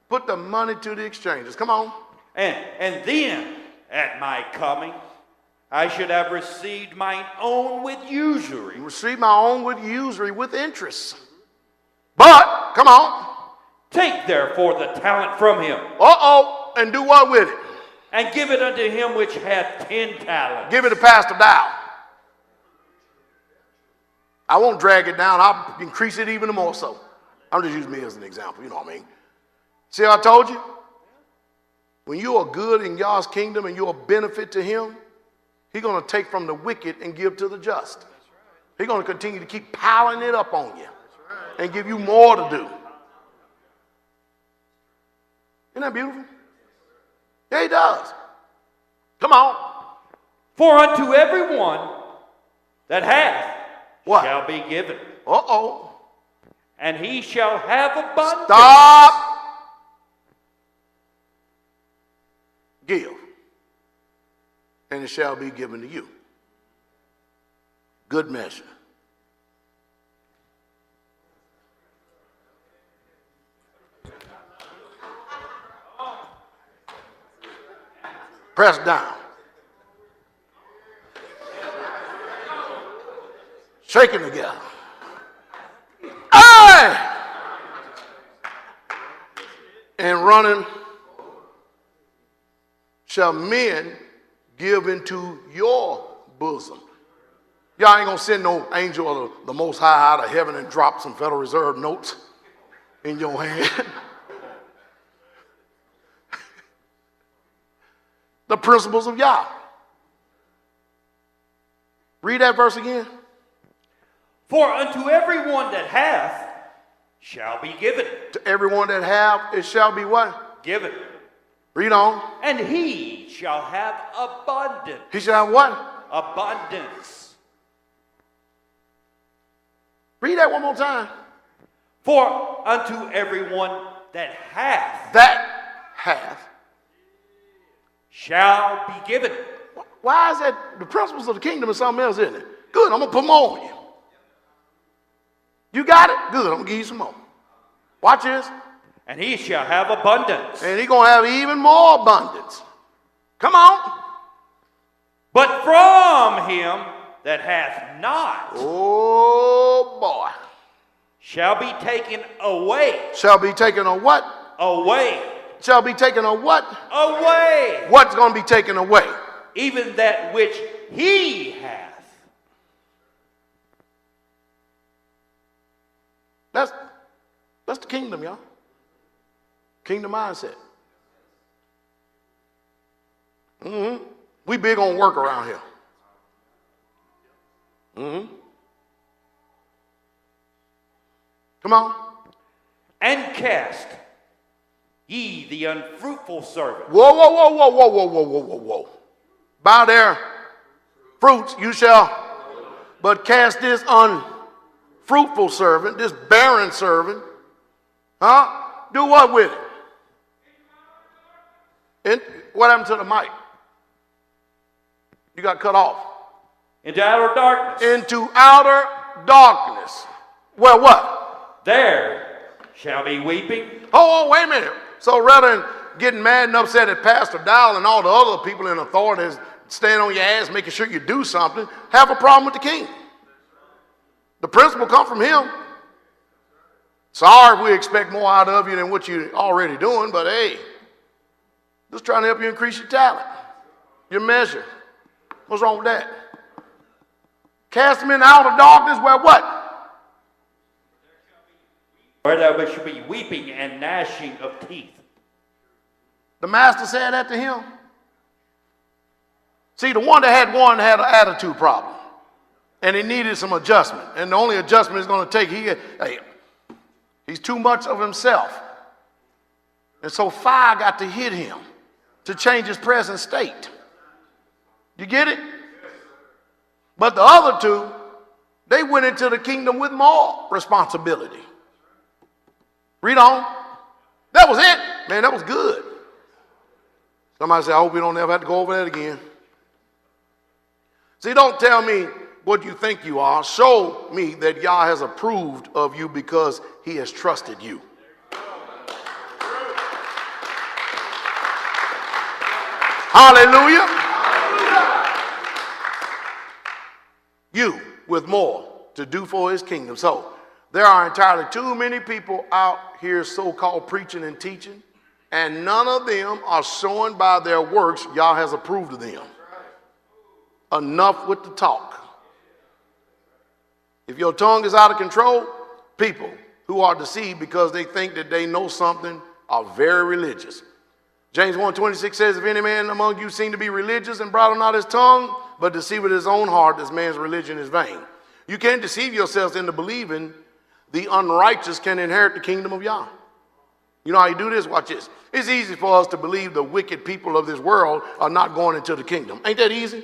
Put the money to the exchangers. Come on. And then, at my coming, I should have received mine own with usury. Receive my own with usury, with interest. But, come on. Take therefore the talent from him. And do what with it? And give it unto him which hath 10 talents. Give it to Pastor Dowell. I won't drag it down. I'll increase it even more so. I'm just using me as an example. You know what I mean? See how I told you? When you are good in Yah's kingdom and you're a benefit to him, he's going to take from the wicked and give to the just. He's going to continue to keep piling it up on you and give you more to do. Isn't that beautiful? Yeah, he does. Come on. For unto everyone that hath what? Shall be given. And he shall have abundance. Stop. Give. And it shall be given to you. Good measure. Press down. Shaking together. Hey! And running shall men give into your bosom. Y'all ain't gonna send no angel of the Most High out of heaven and drop some Federal Reserve notes in your hand. The principles of Yah. Read that verse again. For unto everyone that hath shall be given. To everyone that have, it shall be what? Given. Read on. And he shall have abundance. He shall have what? Abundance. Read that one more time. For unto everyone that hath. That hath. Shall be given. Why is that? The principles of the kingdom is something else, isn't it? Good, I'm going to put more on you. You got it? Good, I'm going to give you some more. Watch this. And he shall have abundance. And he's going to have even more abundance. Come on. But from him that hath not. Oh, boy. Shall be taken away. Shall be taken a what? Away. shall be taken a what? Away. What's going to be taken away? Even that which he hath. That's the kingdom, y'all. Kingdom mindset. We big on work around here. Come on. And cast ye the unfruitful servant. Whoa, whoa, whoa, whoa, whoa, whoa, whoa, whoa, whoa, whoa. By their fruits you shall, but cast this unfruitful servant, this barren servant, do what with it? And what happened to the mic? You got cut off. Into outer darkness. Into outer darkness. Well, what? There shall be weeping. Oh, wait a minute. So rather than getting mad and upset at Pastor Dowell and all the other people in authority stand on your ass making sure you do something, have a problem with the king. The principle come from him. Sorry if we expect more out of you than what you're already doing, but hey, just trying to help you increase your talent, your measure. What's wrong with that? Cast them in outer darkness where what? Where there should be weeping and gnashing of teeth. The master said that to him. See, the one that had an attitude problem. And he needed some adjustment. And the only adjustment he's going to take, he's too much of himself. And so fire got to hit him to change his present state. You get it? But the other two, they went into the kingdom with more responsibility. Read on. That was it. Man, that was good. Somebody said, I hope we don't ever have to go over that again. See, don't tell me what you think you are. Show me that Yah has approved of you because he has trusted you. Hallelujah. You with more to do for his kingdom. So there are entirely too many people out here so-called preaching and teaching, and none of them are showing by their works Yah has approved of them. Enough with the talk. If your tongue is out of control, people who are deceived because they think that they know something are very religious. James 1:26 says, if any man among you seem to be religious and bridle not his tongue, but deceive with his own heart, this man's religion is vain. You can't deceive yourselves into believing the unrighteous can inherit the kingdom of Yah. You know how you do this? Watch this. It's easy for us to believe the wicked people of this world are not going into the kingdom. Ain't that easy?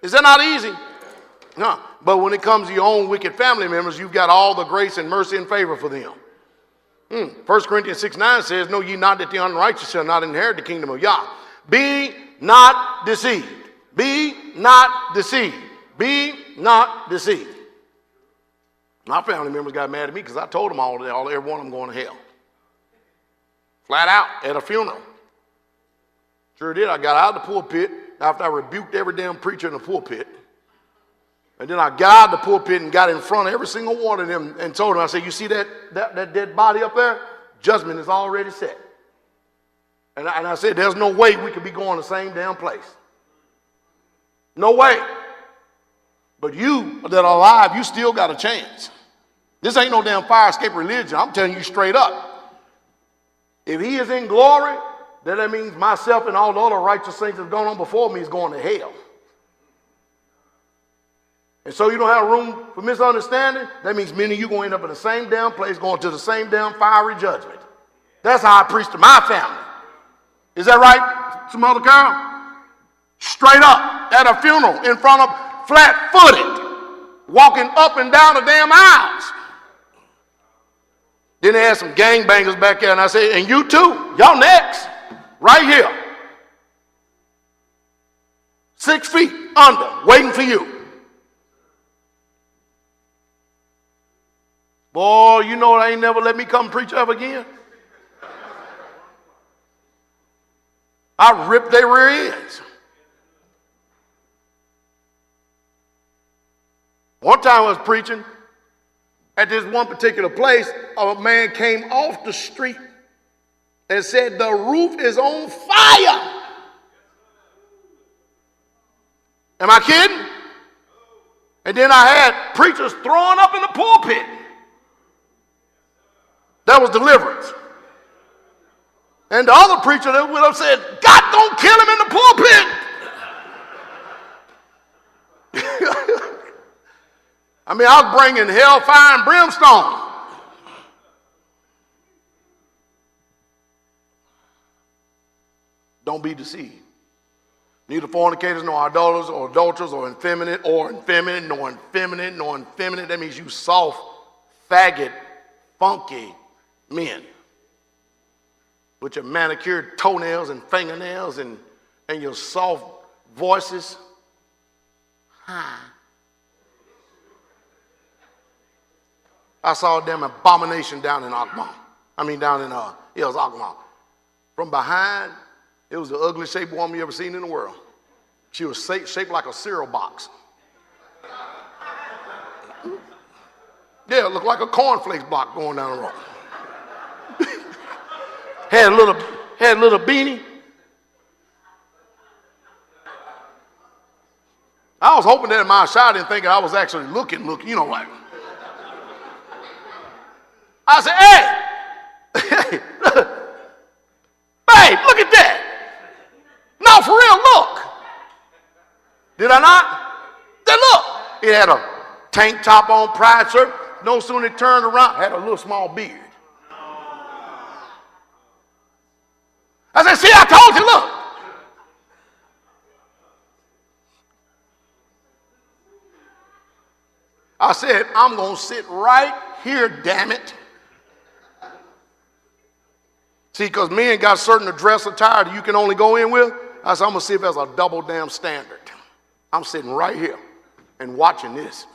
Is that not easy? No. But when it comes to your own wicked family members, you've got all the grace and mercy and favor for them. 1 Corinthians 6:9 says, know ye not that the unrighteous shall not inherit the kingdom of Yah. Be not deceived. Be not deceived. Be not deceived. My family members got mad at me because I told them every one of them going to hell. Flat out at a funeral. Sure did. I got out of the pulpit after I rebuked every damn preacher in the pulpit. And then I got out of the pulpit and got in front of every single one of them and told them, I said, you see that dead body up there? Judgment is already set. And I said, there's no way we could be going the same damn place. No way. But you that are alive, you still got a chance. This ain't no damn fire escape religion. I'm telling you straight up. If he is in glory, then that means myself and all the other righteous things that have gone on before me is going to hell. And so you don't have room for misunderstanding. That means many of you going to end up in the same damn place, going to the same damn fiery judgment. That's how I preach to my family. Is that right, some other girl? Straight up at a funeral in front of flat-footed, walking up and down the damn aisles. Then they had some gangbangers back there, and I said, and you too, y'all next, right here. 6 feet under, waiting for you. Boy, you know they ain't never let me come preach ever again. I ripped their rear ends. One time I was preaching at this one particular place, a man came off the street and said, the roof is on fire. Am I kidding? And then I had preachers throwing up in the pulpit. That was deliverance. And the other preacher that would have said, God don't kill him in the pulpit. I mean, I was bringing hellfire and brimstone. Don't be deceived. Neither fornicators, nor idolaters, or adulterers, or effeminate, nor effeminate. That means you soft, faggot, funky men with your manicured toenails and fingernails and your soft voices. Hi. I saw them abomination down in Akma. Down in, it was Akma. From behind, it was the ugliest shaped woman you ever seen in the world. She was shaped like a cereal box. Yeah, it looked like a cornflakes block going down the road. had a little beanie. I was hoping that in my shot and thinking I was actually looking, like. I said, hey, babe, look at that. No, for real, look. Did I not? Then look. It had a tank top on, pride shirt. No sooner it turned around, had a little small beard. I said, see, I told you, look. I said, I'm going to sit right here, damn it. See, because men got certain dress attire that you can only go in with. I said, I'm going to see if there's a double damn standard. I'm sitting right here and watching this.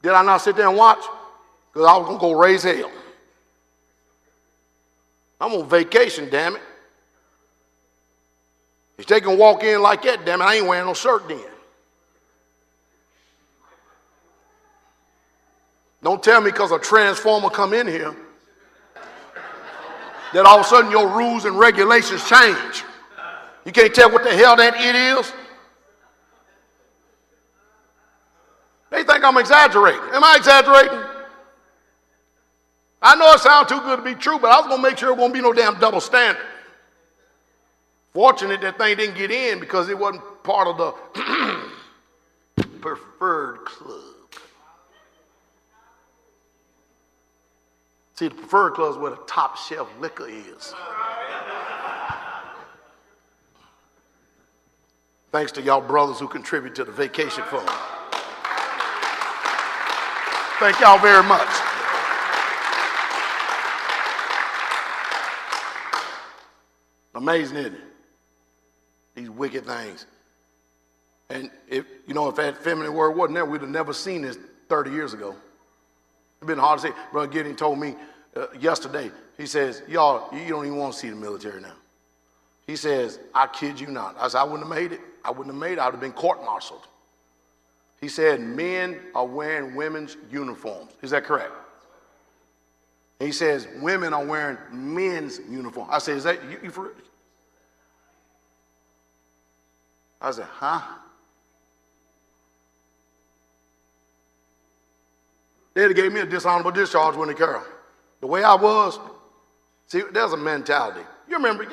Did I not sit there and watch? Because I was going to go raise hell. I'm on vacation, damn it. If they can walk in like that, damn it, I ain't wearing no shirt then. Don't tell me because a transformer come in here that all of a sudden your rules and regulations change. You can't tell what the hell that it is. They think I'm exaggerating. Am I exaggerating? I know it sounds too good to be true, but I was going to make sure it won't be no damn double standard. Fortunate that thing didn't get in because it wasn't part of the preferred club. See, the preferred club is where the top shelf liquor is. Thanks to y'all brothers who contribute to the vacation fund. Thank y'all very much. Amazing, isn't it? These wicked things. And if that feminine word wasn't there, we'd have never seen this 30 years ago. It's been hard to say. Brother Gideon told me yesterday, he says, y'all, you don't even want to see the military now. He says, I kid you not. I said, I wouldn't have made it. I would have been court-martialed. He said, men are wearing women's uniforms. Is that correct? And he says, women are wearing men's uniforms. I said, is that you for real? I said, huh? They gave me a dishonorable discharge when they carried. The way I was, see, there's a mentality. You remember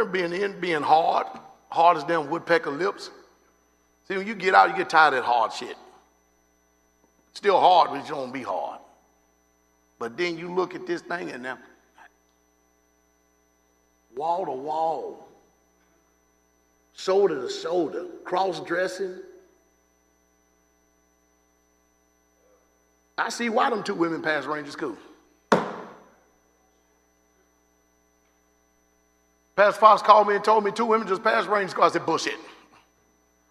being hard as them woodpecker lips. See, when you get out, you get tired of that hard shit. Still hard, but it don't be hard. But then you look at this thing and now, wall to wall, shoulder to shoulder, cross-dressing. I see why them two women passed Ranger School. Pastor Fox called me and told me 2 women just passed Ranger School. I said, bullshit.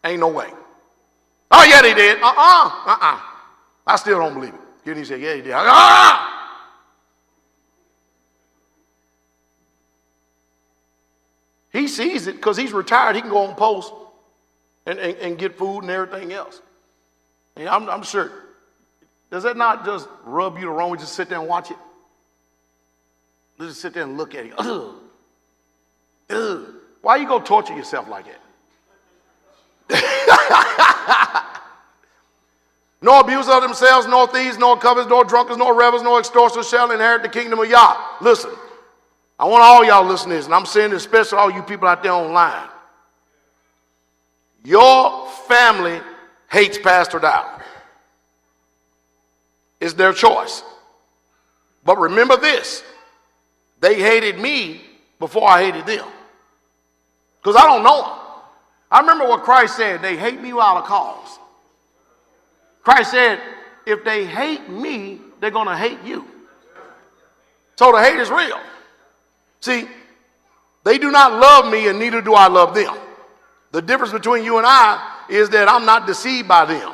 Ain't no way. Oh, yeah, they did. I still don't believe it. He said, yeah, he did. He sees it because he's retired. He can go on post and get food and everything else. And I'm sure. Does that not just rub you the wrong way? Just sit there and watch it? Let's just sit there and look at it. Ugh. Ugh. Why you go torture yourself like that? No abuse of themselves, nor thieves, nor covetous, nor drunkards, nor rebels, nor extortioners shall inherit the kingdom of Yah. Listen, I want all y'all to listen to this, and I'm saying this especially all you people out there online. Your family hates Pastor Dowell. It's their choice. But remember this, they hated me before I hated them. Because I don't know them. I remember what Christ said, they hate me without a cause. Christ said, if they hate me, they're going to hate you. So the hate is real. See, they do not love me and neither do I love them. The difference between you and I is that I'm not deceived by them.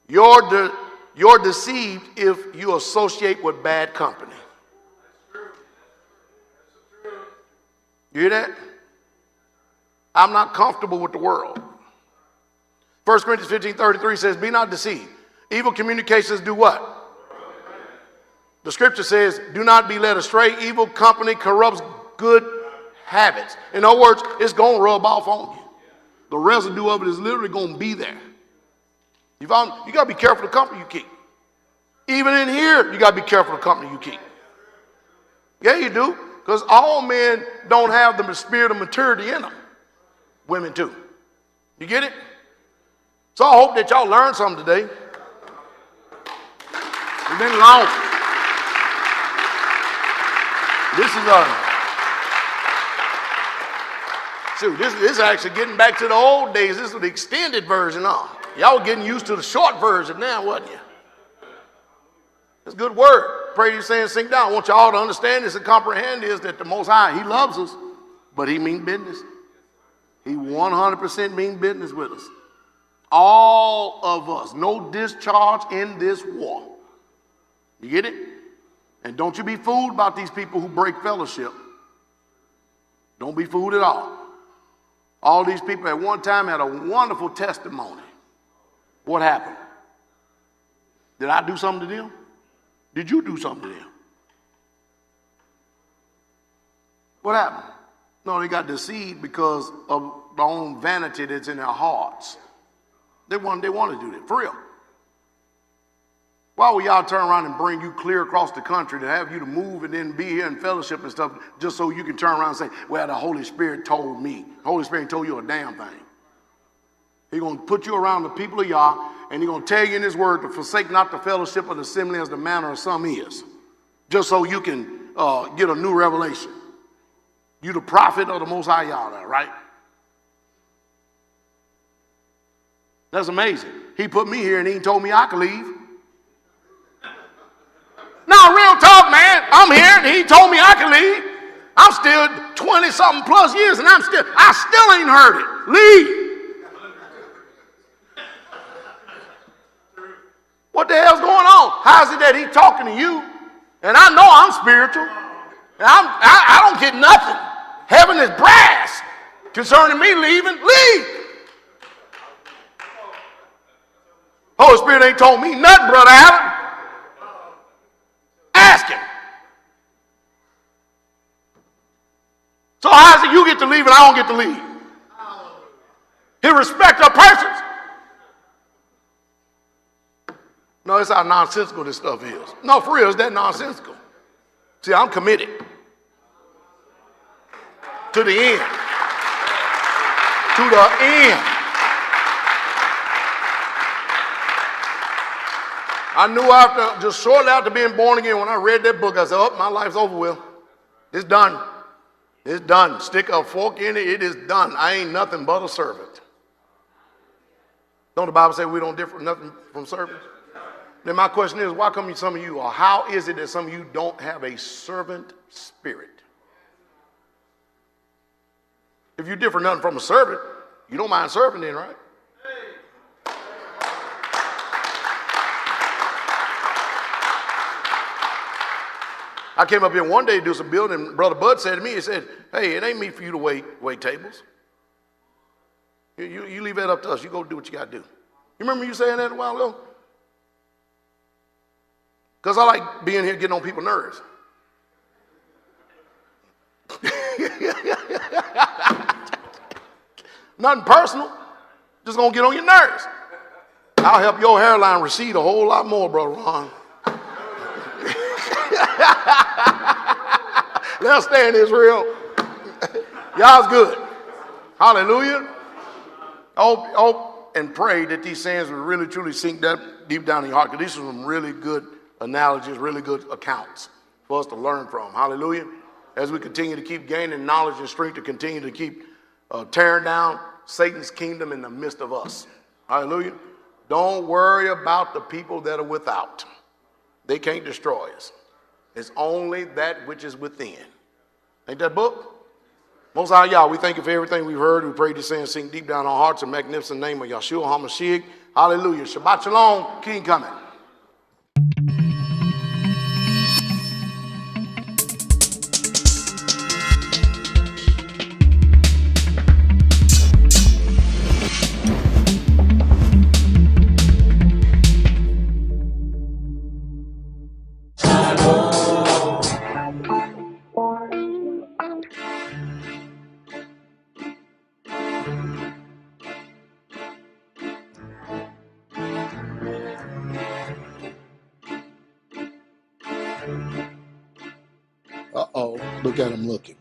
You're deceived if you associate with bad company. You hear that? I'm not comfortable with the world. 1 Corinthians 15:33 says, be not deceived. Evil communications do what? The scripture says, do not be led astray. Evil company corrupts good habits. In other words, it's going to rub off on you. The residue of it is literally going to be there. You got to be careful of the company you keep. Even in here, you got to be careful of the company you keep. Yeah, you do. Because all men don't have the spirit of maturity in them. Women too. You get it? So I hope that y'all learned something today. It's been long. This is actually getting back to the old days. This is the extended version of. Y'all getting used to the short version now, wasn't you? It's a good word. Pray you saying sink down. I want y'all to understand this and comprehend this, that the Most High, He loves us, but He means business. He 100% means business with us. All of us. No discharge in this war. You get it? And don't you be fooled about these people who break fellowship. Don't be fooled at all. All these people at one time had a wonderful testimony. What happened? Did I do something to them? Did you do something to them? What happened? No, they got deceived because of their own vanity that's in their hearts. They want to do that, for real. Why would y'all turn around and bring you clear across the country to have you to move and then be here in fellowship and stuff just so you can turn around and say, well, the Holy Spirit told me. The Holy Spirit told you a damn thing. He's going to put you around the people of Yah, and He's going to tell you in His word to forsake not the fellowship of the assembly as the manner of some is, just so you can get a new revelation. You the prophet of the Most High Yah, right? That's amazing. He put me here and He told me I could leave. Now, real talk, man. I'm here and He told me I could leave. I'm still 20-something plus years and I still ain't heard it. Leave. What the hell's going on? How is it that He's talking to you? And I know I'm spiritual. And I don't get nothing. Heaven is brass concerning me leaving. Leave. Holy Spirit ain't told me nothing, Brother Allen. Ask Him. So how is it you get to leave and I don't get to leave? He respects our persons. No, it's how nonsensical this stuff is. No, for real, it's that nonsensical. See, I'm committed to the end. To the end. I knew just shortly after being born again, when I read that book, I said, oh, my life's over with. It's done. It's done. Stick a fork in it, it is done. I ain't nothing but a servant. Don't the Bible say we don't differ nothing from servants? Then my question is, why come some of you, or how is it that some of you don't have a servant spirit? If you differ nothing from a servant, you don't mind serving then, right? I came up here one day to do some building. Brother Bud said to me, he said, hey, it ain't me for you to wait tables. You leave that up to us. You go do what you got to do. You remember you saying that a while ago? Because I like being here getting on people's nerves. Nothing personal. Just gonna get on your nerves. I'll help your hairline recede a whole lot more, Brother Ron. Let's stay in Israel. Y'all's good. Hallelujah. Hope and pray that these sayings will really truly sink deep down in your heart, because these are some really good analogies, really good accounts for us to learn from. Hallelujah. As we continue to keep gaining knowledge and strength to continue to keep tearing down Satan's kingdom in the midst of us. Hallelujah. Don't worry about the people that are without. They can't destroy us. It's only that which is within. Ain't that book? Most High Yah, we thank you for everything we've heard. We pray this saying sink deep down our hearts in the magnificent name of Yahshua HaMashiach. Hallelujah. Shabbat Shalom. King coming. Uh-oh. Look at him looking.